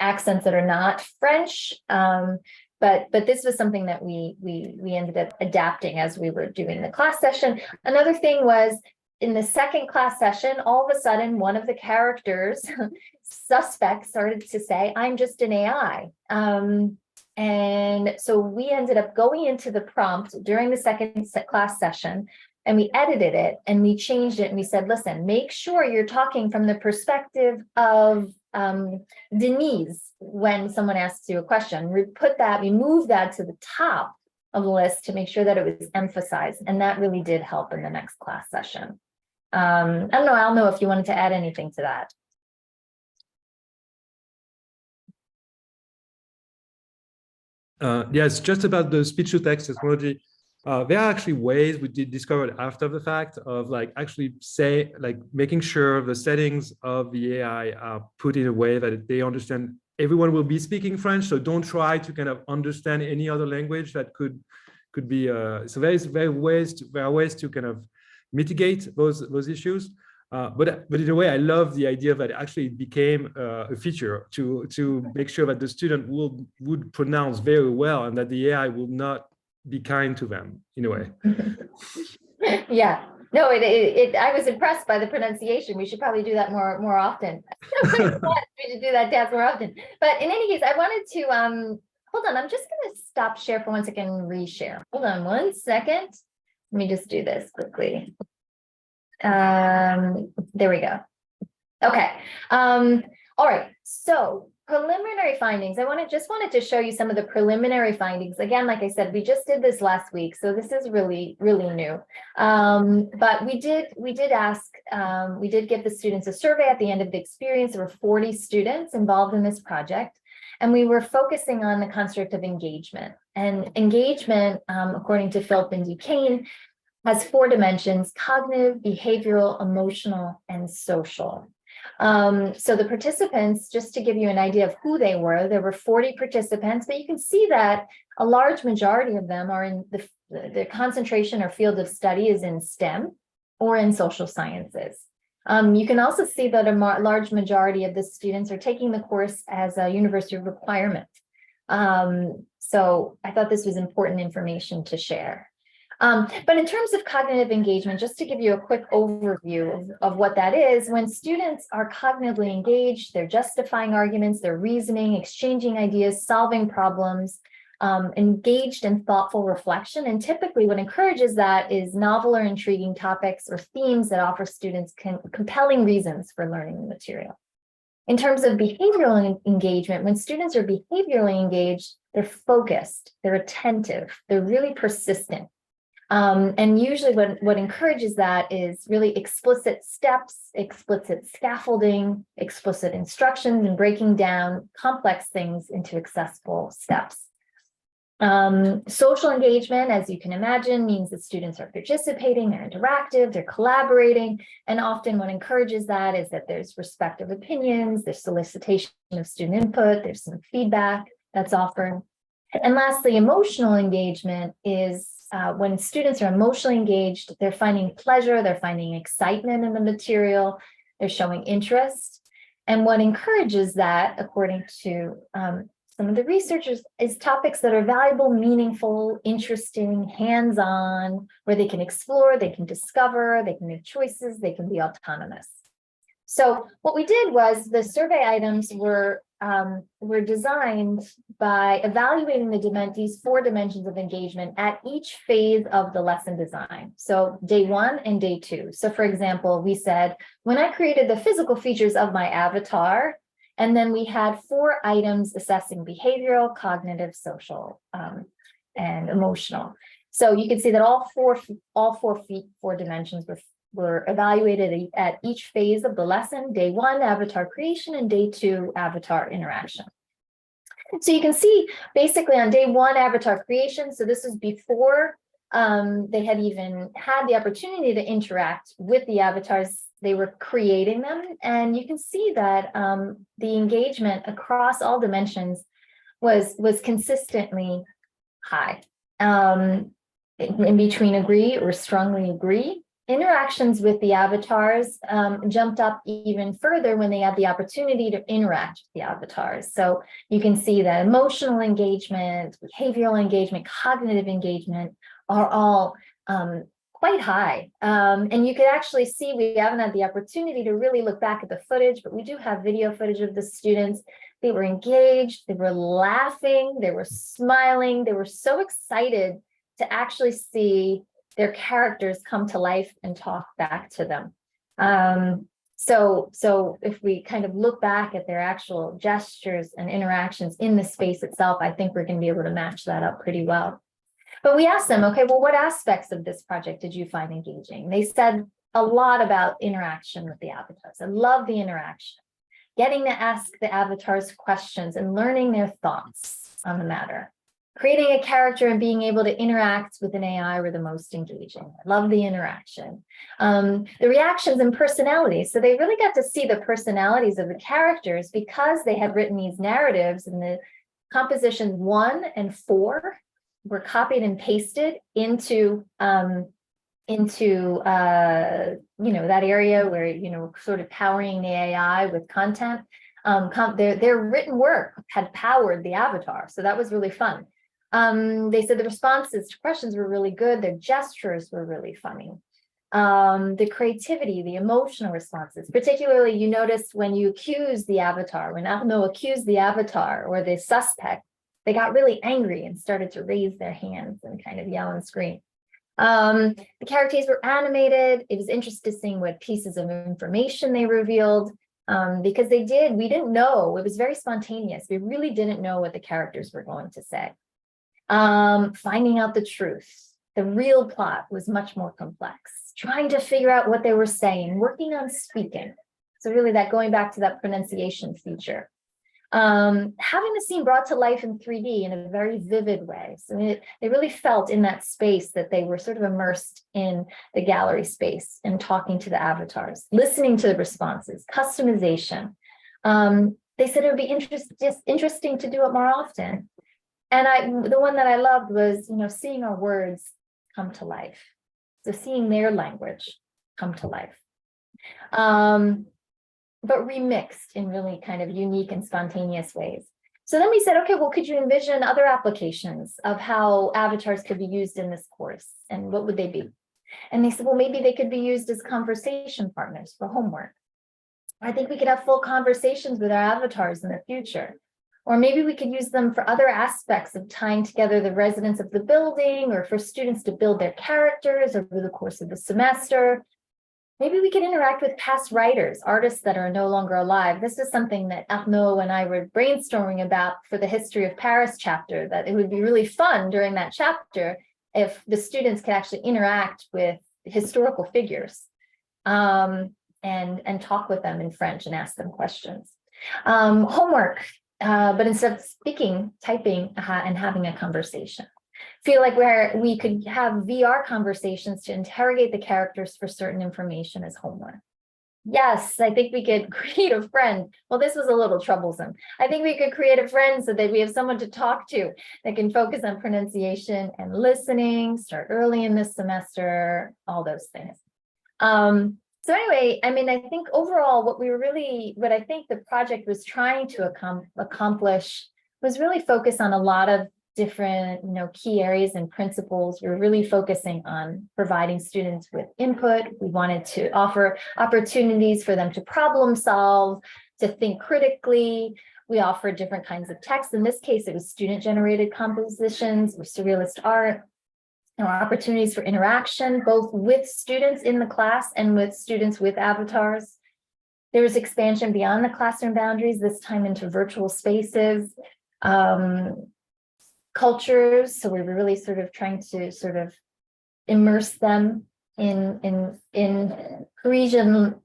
accents that are not French. But this was something that we ended up adapting as we were doing the class session. Another thing was, in the second class session, all of a sudden, one of the characters, suspects, started to say, "I'm just an AI." And so we ended up going into the prompt during the second class session, and we edited it and we changed it. And we said, listen, make sure you're talking from the perspective of Denise when someone asks you a question. We moved that to the top of the list to make sure that it was emphasized. And that really did help in the next class session. I don't know, I'll know if you wanted to add anything to that. Yes, just about the speech-to-text technology. There are actually ways we did discover after the fact of making sure the settings of the AI are put in a way that they understand. Everyone will be speaking French, so don't try to kind of understand any other language that could be. So there are ways to kind of mitigate those issues. But in a way, I love the idea that actually it became a feature to make sure that the student would pronounce very well and that the AI will not be kind to them in a way. Yeah, no, I was impressed by the pronunciation. We should probably do that more often. We should do that dance more often. But in any case, I wanted to hold on. I'm just going to stop share for 1 second and reshare. Hold on 1 second. Let me just do this quickly. There we go. Okay. All right. So preliminary findings. Just wanted to show you some of the preliminary findings. Again, like I said, we just did this last week, so this is really new. But we did give the students a survey at the end of the experience. There were 40 students involved in this project, and we were focusing on the construct of engagement. And engagement, according to Philip and Duquesne, has 4 dimensions: cognitive, behavioral, emotional, and social. So the participants, just to give you an idea of who they were, there were 40 participants, but you can see that a large majority of them are in the concentration or field of study is in STEM or in social sciences. You can also see that a large majority of the students are taking the course as a university requirement. So I thought this was important information to share. But in terms of cognitive engagement, just to give you a quick overview of what that is, when students are cognitively engaged, they're justifying arguments, they're reasoning, exchanging ideas, solving problems, engaged in thoughtful reflection. And typically what encourages that is novel or intriguing topics or themes that offer students compelling reasons for learning the material. In terms of behavioral engagement, when students are behaviorally engaged, they're focused, they're attentive, they're really persistent. And usually what encourages that is really explicit steps, explicit scaffolding, explicit instructions, and breaking down complex things into accessible steps. Social engagement, as you can imagine, means that students are participating, they're interactive, they're collaborating, and often what encourages that is that there's respect of opinions, there's solicitation of student input, there's some feedback that's offered. And lastly, emotional engagement is when students are emotionally engaged, they're finding pleasure, they're finding excitement in the material, they're showing interest. And what encourages that, according to some of the researchers, is topics that are valuable, meaningful, interesting, hands-on, where they can explore, they can discover, they can make choices, they can be autonomous. So what we did was the survey items were designed by evaluating these 4 dimensions of engagement at each phase of the lesson design. So day 1 and day 2. So for example, we said, when I created the physical features of my avatar, and then we had 4 items assessing behavioral, cognitive, social, and emotional. So you can see that all four dimensions were evaluated at each phase of the lesson: day 1, avatar creation, and day 2, avatar interaction. So you can see basically on day one, avatar creation. So this is before they had even had the opportunity to interact with the avatars. They were creating them. And you can see that the engagement across all dimensions was consistently high. In between agree or strongly agree. Interactions with the avatars jumped up even further when they had the opportunity to interact with the avatars. So you can see that emotional engagement, behavioral engagement, cognitive engagement are all quite high. And you could actually see, we haven't had the opportunity to really look back at the footage, but we do have video footage of the students. They were engaged, they were laughing, they were smiling, they were so excited to actually see their characters come to life and talk back to them. So if we kind of look back at their actual gestures and interactions in the space itself, I think we're going to be able to match that up pretty well. But we asked them, okay, well, what aspects of this project did you find engaging? They said a lot about interaction with the avatars. I love the interaction, getting to ask the avatars questions and learning their thoughts on the matter. Creating a character and being able to interact with an AI were the most engaging. I love the interaction. The reactions and personalities. So they really got to see the personalities of the characters because they had written these narratives, and the compositions 1 and 4 were copied and pasted into that area where, sort of powering the AI with content. Their written work had powered the avatar. So that was really fun. They said the responses to questions were really good. Their gestures were really funny. The creativity, the emotional responses, particularly you noticed when you accused the avatar, when Arnaud accused the avatar or the suspect, they got really angry and started to raise their hands and kind of yell and scream. The characters were animated. It was interesting what pieces of information they revealed, because we didn't know. It was very spontaneous. We really didn't know what the characters were going to say. Finding out the truth. The real plot was much more complex. Trying to figure out what they were saying, working on speaking. So really that going back to that pronunciation feature. Having the scene brought to life in 3D in a very vivid way. So they really felt in that space that they were sort of immersed in the gallery space and talking to the avatars, listening to the responses, customization. They said it would be just interesting to do it more often. And the one that I loved was, seeing our words come to life. So seeing their language come to life. But remixed in really kind of unique and spontaneous ways. So then we said, okay, well, could you envision other applications of how avatars could be used in this course? And what would they be? And they said, well, maybe they could be used as conversation partners for homework. I think we could have full conversations with our avatars in the future. Or maybe we could use them for other aspects of tying together the residents of the building, or for students to build their characters over the course of the semester. Maybe we could interact with past writers, artists that are no longer alive. This is something that Arnaud and I were brainstorming about for the History of Paris chapter, that it would be really fun during that chapter if the students could actually interact with historical figures and talk with them in French and ask them questions. Homework. But instead of speaking, typing and having a conversation. Feel like we could have VR conversations to interrogate the characters for certain information as homework. Yes, I think we could create a friend. Well, this was a little troublesome. I think we could create a friend so that we have someone to talk to that can focus on pronunciation and listening, start early in this semester, all those things. So anyway, I think overall what I think the project was trying to accomplish was really focus on a lot of different, key areas and principles. We were really focusing on providing students with input. We wanted to offer opportunities for them to problem solve, to think critically. We offered different kinds of text. In this case, it was student-generated compositions or surrealist art. There were opportunities for interaction, both with students in the class and with students with avatars. There was expansion beyond the classroom boundaries, this time into virtual spaces, cultures. So we were really sort of trying to immerse them in a Parisian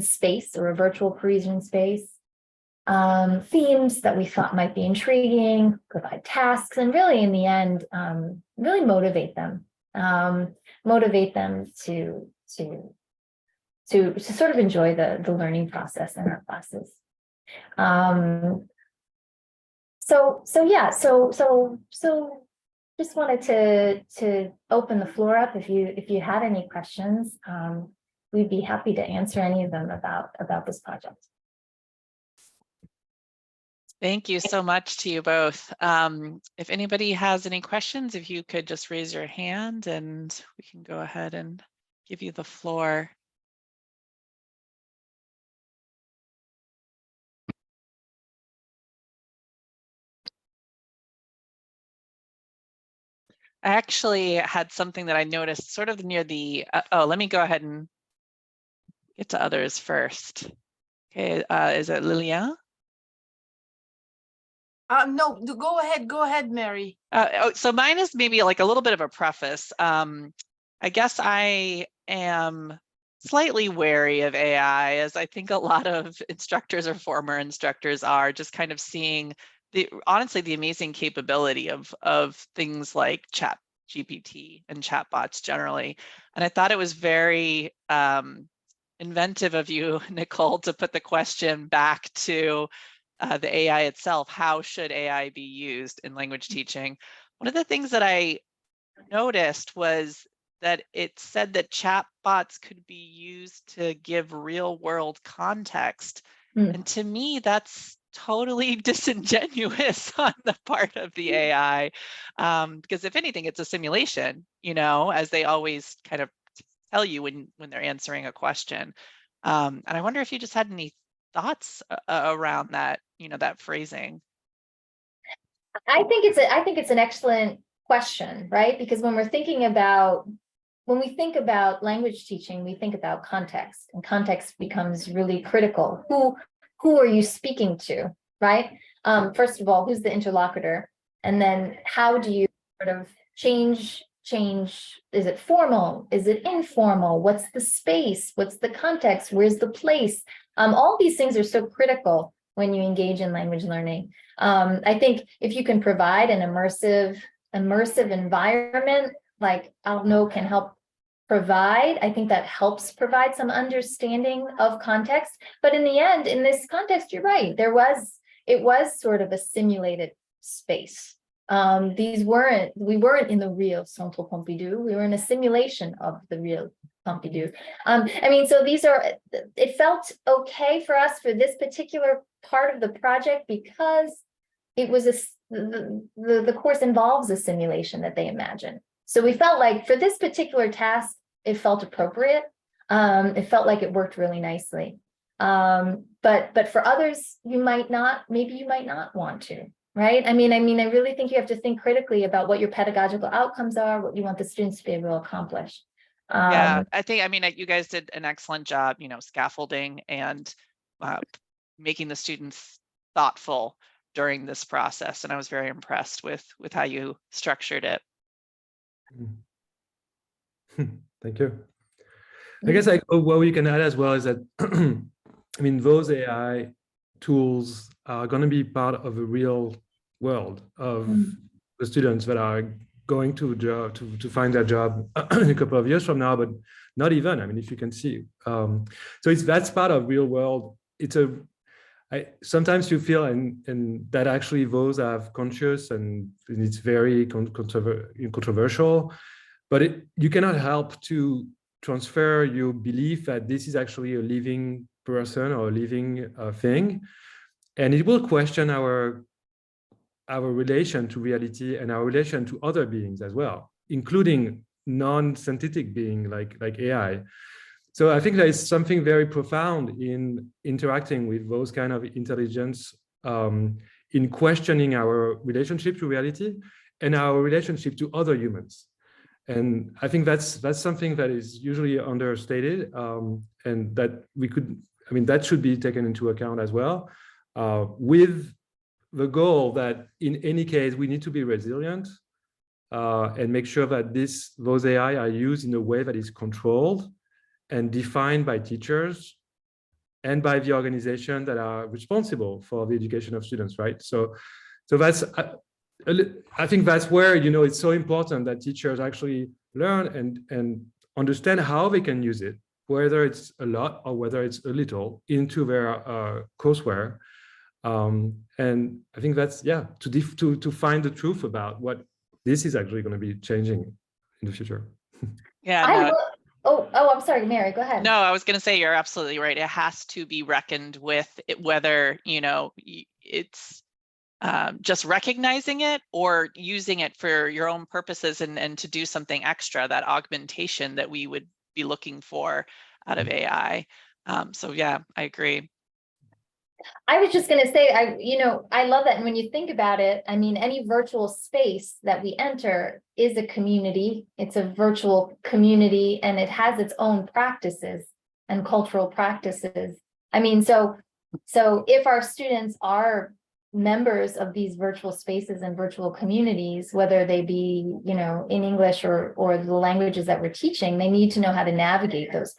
space, or a virtual Parisian space. themes that we thought might be intriguing, provide tasks, and really in the end, really motivate them to sort of enjoy the learning process in our classes. So just wanted to open the floor up. If you had any questions, we'd be happy to answer any of them about this project. Thank you so much to you both. If anybody has any questions, if you could just raise your hand and we can go ahead and give you the floor. I actually had something that I noticed sort of near the, let me go ahead and get to others first. Okay, is it Lilian? No, go ahead, Mary. So mine is maybe like a little bit of a preface. I guess I am slightly wary of AI, as I think a lot of instructors or former instructors are, just kind of seeing honestly the amazing capability of things like Chat GPT and chatbots generally. And I thought it was very inventive of you, Nicole, to put the question back to the AI itself. How should AI be used in language teaching? One of the things that I noticed was that it said that chatbots could be used to give real world context. And to me, that's totally disingenuous on the part of the AI. Because if anything, it's a simulation, as they always kind of tell you when they're answering a question. And I wonder if you just had any thoughts around that, that phrasing. I think it's an excellent question, right? Because when we think about language teaching, we think about context, and context becomes really critical. Who are you speaking to, right? First of all, who's the interlocutor? And then how do you sort of change? Is it formal? Is it informal? What's the space? What's the context? Where's the place? All these things are so critical when you engage in language learning. I think if you can provide an immersive environment like Arnaud can help provide, I think that helps provide some understanding of context. But in the end, in this context, you're right. It was sort of a simulated space. We weren't in the real Centre Pompidou. We were in a simulation of the real Pompidou. So it felt okay for us for this particular part of the project because it was the course involves a simulation that they imagine. So we felt like for this particular task, it felt appropriate. It felt like it worked really nicely. But for others, maybe you might not want to, right? I really think you have to think critically about what your pedagogical outcomes are, what you want the students to be able to accomplish. Yeah, I think, you guys did an excellent job, scaffolding and making the students thoughtful during this process. And I was very impressed with how you structured it. Thank you. I guess what we can add as well is that, those AI tools are going to be part of a real world of the students that are going to find their job in a couple of years from now, but not even, if you can see. So that's part of real world. Sometimes you feel and that actually those have conscious and it's very controversial, but you cannot help to transfer your belief that this is actually a living person or a living thing, and it will question our relation to reality and our relation to other beings as well, including non-synthetic being like AI. So I think there is something very profound in interacting with those kind of intelligence, in questioning our relationship to reality and our relationship to other humans. And I think that's something that is usually understated, and that that should be taken into account as well, with the goal that in any case, we need to be resilient and make sure that those AI are used in a way that is controlled and defined by teachers and by the organization that are responsible for the education of students, right? So that's, I think that's where, you know, it's so important that teachers actually learn and understand how they can use it, whether it's a lot or whether it's a little, into their courseware. And I think that's, yeah, to find the truth about what this is actually going to be changing in the future. Yeah, no. I'm sorry, Mary, go ahead. No, I was going to say you're absolutely right. It has to be reckoned with it, whether, you know, it's just recognizing it or using it for your own purposes and to do something extra, that augmentation that we would be looking for out of AI. So yeah, I agree. I was just going to say, I love that. And when you think about it, I mean, any virtual space that we enter is a community. It's a virtual community, and it has its own practices and cultural practices. I mean, so if our students are members of these virtual spaces and virtual communities, whether they be, you know, in English or the languages that we're teaching, they need to know how to navigate those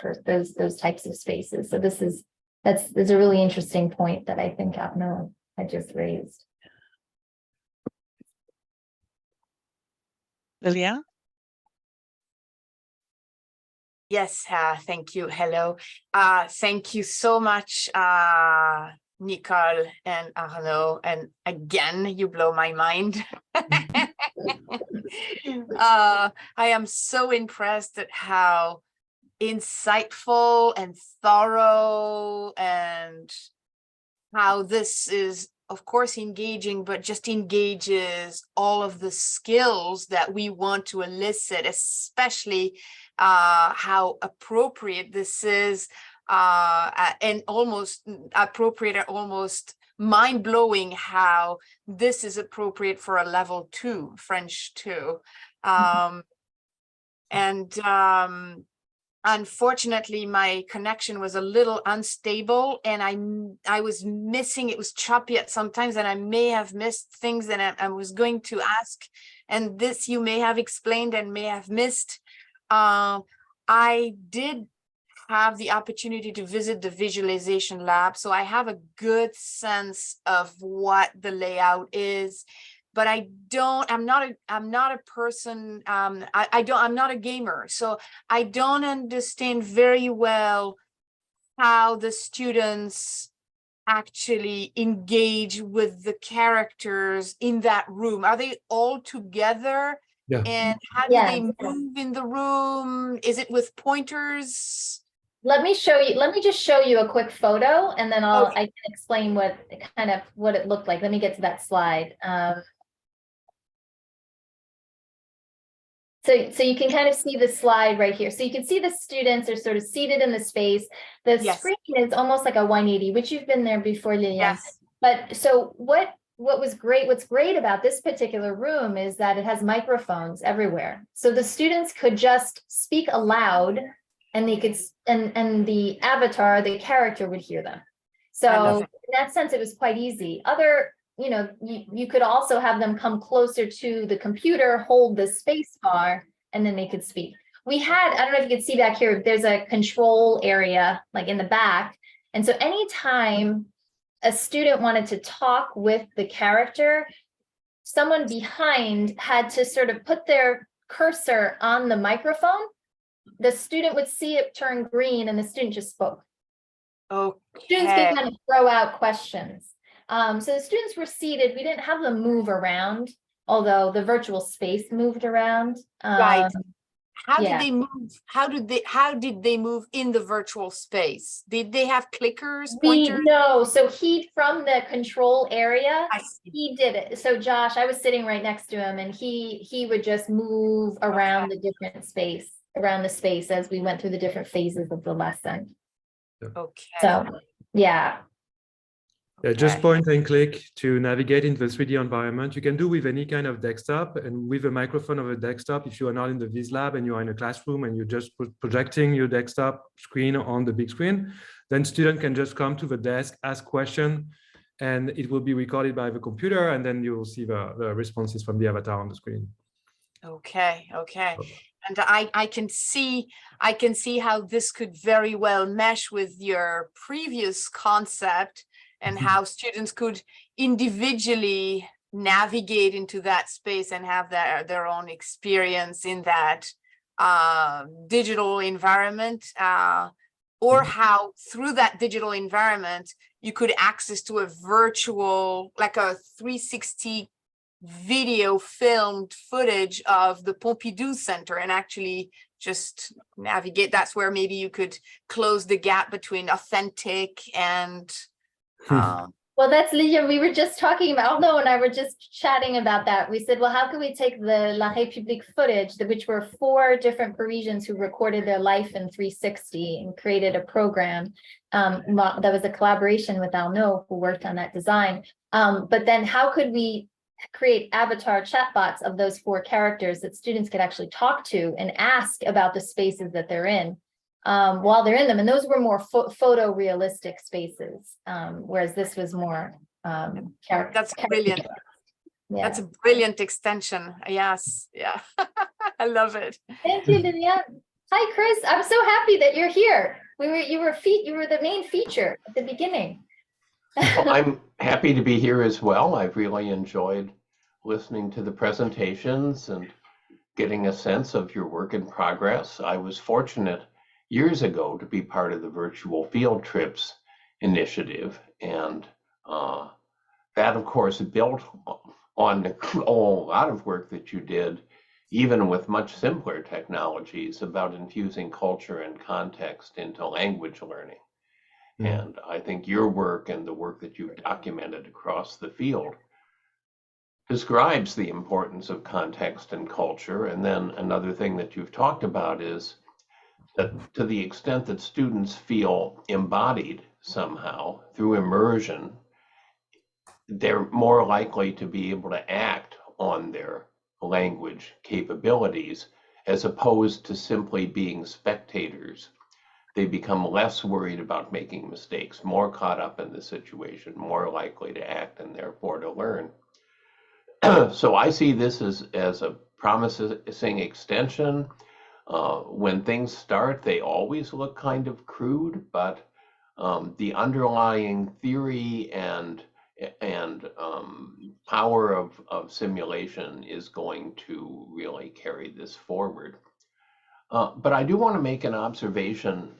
types of spaces. So that's a really interesting point that I think Apno had just raised. Lilia? Yes, thank you. Hello. Thank you so much, Nicole and Arnaud. And again, you blow my mind. I am so impressed at how insightful and thorough, and how this is, of course, engaging, but just engages all of the skills that we want to elicit, especially how appropriate this is, and almost appropriate, almost mind-blowing how this is appropriate for a level 2 French 2. Unfortunately, my connection was a little unstable, and I was missing, it was choppy at sometimes, and I may have missed things that I was going to ask, and this you may have explained and may have missed. I did have the opportunity to visit the visualization lab, so I have a good sense of what the layout is. But I'm not a person, I'm not a gamer, so I don't understand very well how the students actually engage with the characters in that room. Are they all together? Yeah. And how do they move in the room? Is it with pointers? Let me just show you a quick photo, and then I can explain what it looked like. Let me get to that slide. So you can kind of see the slide right here. So you can see the students are sort of seated in the space. The screen is almost like a 180, which you've been there before, Lilian. Yes. But so what's great about this particular room is that it has microphones everywhere. So the students could just speak aloud, and they could, and the avatar, the character, would hear them. So in that sense, it was quite easy. You know, you could also have them come closer to the computer, hold the space bar, and then they could speak. We had, I don't know if you can see back here, there's a control area like in the back. And so anytime a student wanted to talk with the character, someone behind had to sort of put their cursor on the microphone. The student would see it turn green, and the student just spoke. Okay. Students could kind of throw out questions. So the students were seated. We didn't have them move around, although the virtual space moved around. Right. How did they move? How did they move in the virtual space? Did they have clickers, pointers? No. So from the control area, he did it. So Josh, I was sitting right next to him, and he would just move around the different space, around the space, as we went through the different phases of the lesson. Okay. So yeah. Just point and click to navigate in the 3D environment. You can do with any kind of desktop, and with a microphone of a desktop, if you are not in the Viz Lab and you are in a classroom and you're just projecting your desktop screen on the big screen, then student can just come to the desk, ask question, and it will be recorded by the computer, and then you will see the responses from the avatar on the screen. Okay. And I can see how this could very well mesh with your previous concept and how students could individually navigate into that space and have their own experience in that digital environment, or how through that digital environment you could access to a virtual, like a 360 video filmed footage of the Pompidou Center and actually just navigate. That's where maybe you could close the gap between authentic and well, that's Lydia. We were just talking about, Aldo and I were just chatting about that. We said, well, how can we take the La République footage, which were 4 different Parisians who recorded their life in 360 and created a program that was a collaboration with Arnaud, who worked on that design. But then how could we create avatar chatbots of those 4 characters that students could actually talk to and ask about the spaces that they're in while they're in them? And those were more photorealistic spaces, whereas this was more character. That's brilliant. Yeah. That's a brilliant extension. Yes. Yeah. I love it. Thank you, Liliane. Hi, Chris. I'm so happy that you're here. You were the main feature at the beginning. Well, I'm happy to be here as well. I've really enjoyed listening to the presentations and getting a sense of your work in progress. I was fortunate years ago to be part of the virtual field trips initiative, and that, of course, built on a lot of work that you did, even with much simpler technologies, about infusing culture and context into language learning. And I think your work and the work that you've documented across the field describes the importance of context and culture. And then another thing that you've talked about is that to the extent that students feel embodied somehow through immersion, they're more likely to be able to act on their language capabilities as opposed to simply being spectators. They become less worried about making mistakes, more caught up in the situation, more likely to act and therefore to learn. So I see this as a promising extension. When things start, they always look kind of crude, but the underlying theory and power of simulation is going to really carry this forward. But I do want to make an observation,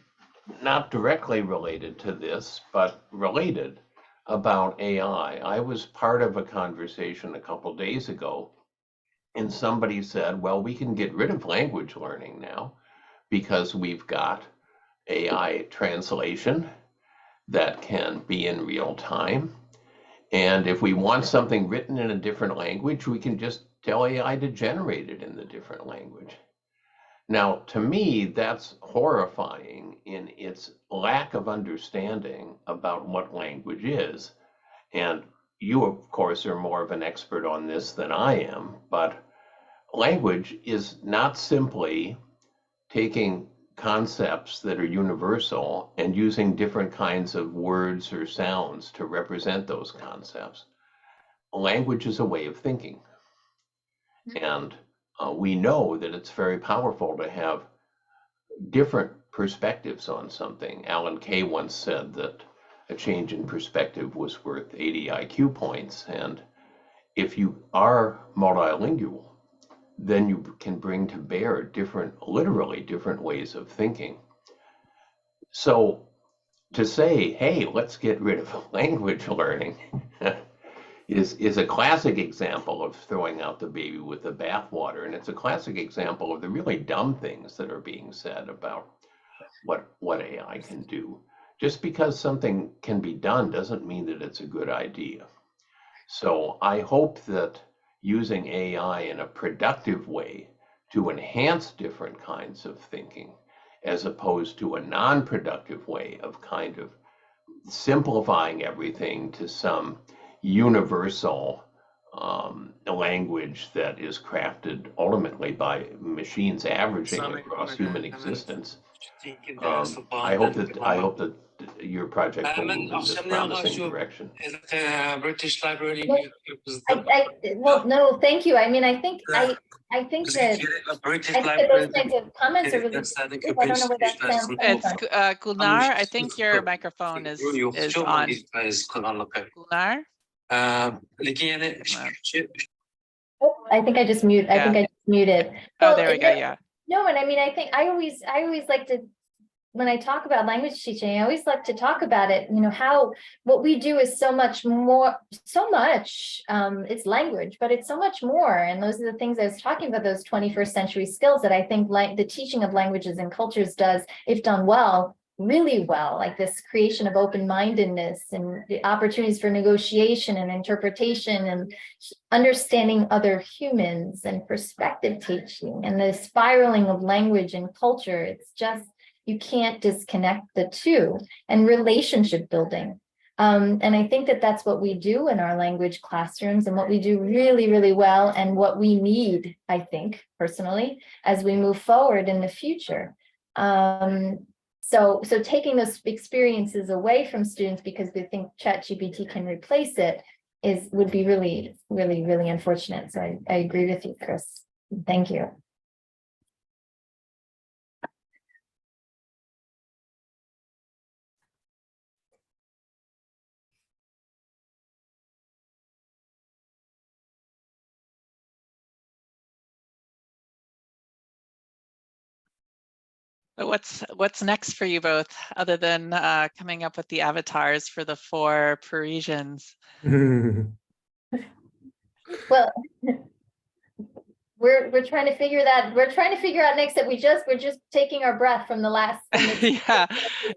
not directly related to this, but related, about AI. I was part of a conversation a couple days ago, and somebody said, well, we can get rid of language learning now because we've got AI translation that can be in real time. And if we want something written in a different language, we can just tell AI to generate it in the different language. Now, to me, that's horrifying in its lack of understanding about what language is. And you, of course, are more of an expert on this than I am, but language is not simply taking concepts that are universal and using different kinds of words or sounds to represent those concepts. Language is a way of thinking. And we know that it's very powerful to have different perspectives on something. Alan Kay once said that a change in perspective was worth 80 IQ points. And if you are multilingual, then you can bring to bear literally different ways of thinking. So to say, hey, let's get rid of language learning is a classic example of throwing out the baby with the bathwater. And it's a classic example of the really dumb things that are being said about what AI can do. Just because something can be done doesn't mean that it's a good idea. So I hope that using AI in a productive way to enhance different kinds of thinking, as opposed to a non-productive way of kind of simplifying everything to some universal language that is crafted ultimately by machines averaging across human existence, I hope that your project will move in this promising direction. Well, no, thank you. I mean, I think that those kinds of comments are really, I don't know where that sounds coming It's from. Gulnar. I think your microphone is on. Gulnar? I think I just muted. I think I just muted. Oh, there we go. Yeah. No, and I mean, I think I always like to, when I talk about language teaching, I always like to talk about it, you know, how what we do is so much more, it's language, but it's so much more. And those are the things I was talking about, those 21st century skills that I think like the teaching of languages and cultures does, if done well, really well, like this creation of open-mindedness and the opportunities for negotiation and interpretation and understanding other humans and perspective teaching and the spiraling of language and culture. It's just, you can't disconnect the two, and relationship building. And I think that that's what we do in our language classrooms and what we do really, really well, and what we need, I think, personally, as we move forward in the future. So taking those experiences away from students because we think ChatGPT can replace it would be really, really, really unfortunate. So I agree with you, Chris. Thank you. So what's next for you both, other than coming up with the avatars for the 4 Parisians? Well, we're trying to figure that. We're trying to figure out next that we're just taking our breath from the last yeah.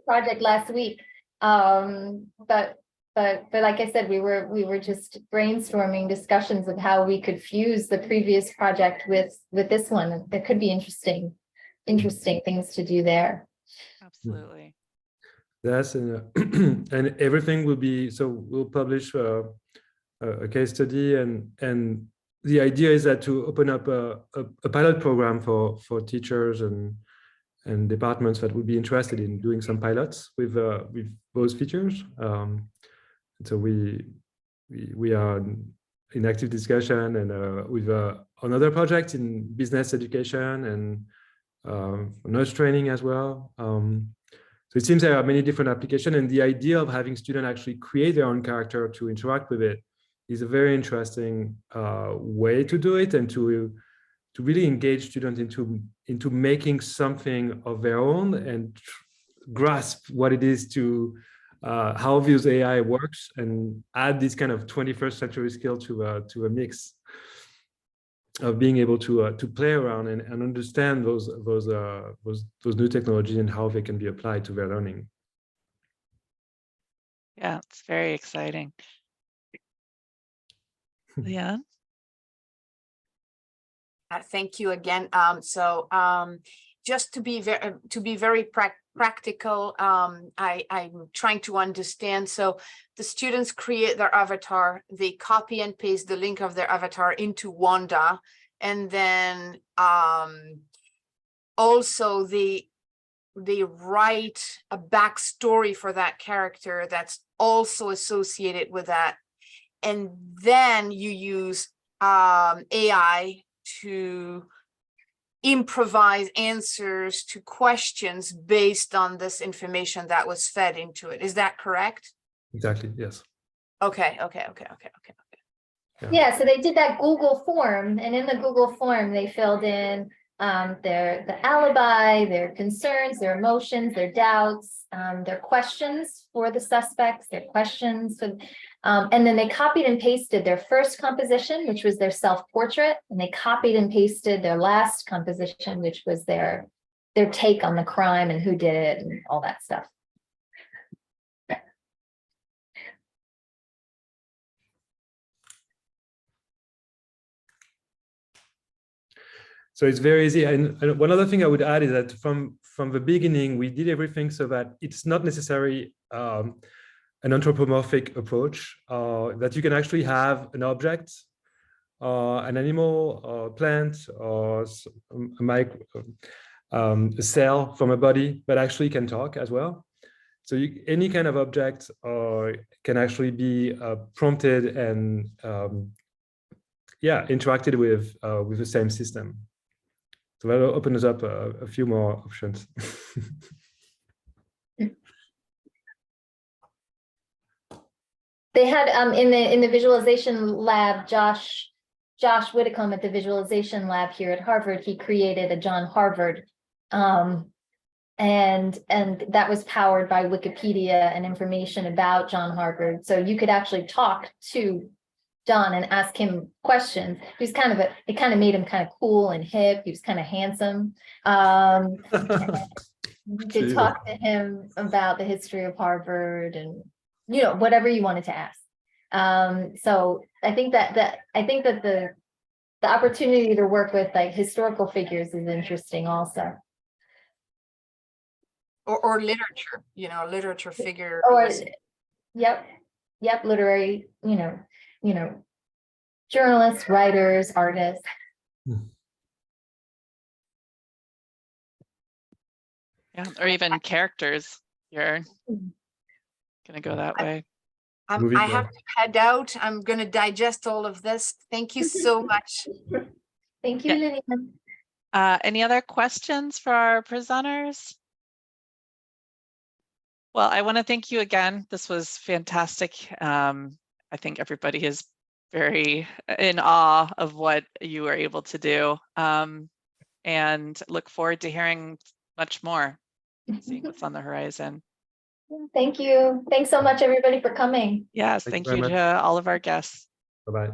project last week. But like I said, we were just brainstorming discussions of how we could fuse the previous project with this one. There could be interesting things to do there. Absolutely. Yes, and everything will be, so we'll publish a case study, and the idea is that to open up a pilot program for teachers and departments that would be interested in doing some pilots with those features. So we are in active discussion and with another project in business education and nurse training as well. So it seems there are many different applications, and the idea of having students actually create their own character to interact with it is a very interesting way to do it, and to really engage students into making something of their own and grasp what it is to how Vue's AI works, and add this kind of 21st century skill to a mix of being able to play around and understand those new technologies and how they can be applied to their learning. Yeah, it's very exciting. Yeah. Thank you again. Just to be very practical, I'm trying to understand. So the students create their avatar, they copy and paste the link of their avatar into Wanda, and then also they write a backstory for that character that's also associated with that, and then you use AI to improvise answers to questions based on this information that was fed into it. Is that correct? Exactly, yes. Okay. Yeah, so they did that Google form, and in the Google form, they filled in the alibi, their concerns, their emotions, their doubts, their questions for the suspects, their questions, and then they copied and pasted their first composition, which was their self-portrait, and they copied and pasted their last composition, which was their take on the crime and who did it and all that stuff. So it's very easy. And one other thing I would add is that from the beginning, we did everything so that it's not necessarily an anthropomorphic approach, that you can actually have an object, an animal, or a plant, or a a cell from a body, but actually can talk as well. So any kind of object can actually be prompted and interacted with the same system. So that opens up a few more options. They had in the visualization lab, Josh Whitcomb at the visualization lab here at Harvard, he created a John Harvard. And that was powered by Wikipedia and information about John Harvard. So you could actually talk to John and ask him questions. He was it kind of made him kind of cool and hip. He was kind of handsome. You could talk to him about the history of Harvard and, you know, whatever you wanted to ask. So I think that the opportunity to work with like historical figures is interesting also. Or literature, you know, literature figure. Or, yep, literary, you know, journalists, writers, artists. Yeah, or even characters. You're gonna go that way. I have to head out. I'm gonna digest all of this. Thank you so much. Thank you, Lillian. Any other questions for our presenters? Well, I want to thank you again. This was fantastic. I think everybody is very in awe of what you were able to do, and look forward to hearing much more, seeing what's on the horizon. Thank you. Thanks so much, everybody, for coming. Yes, thank you to all of our guests. Bye-bye.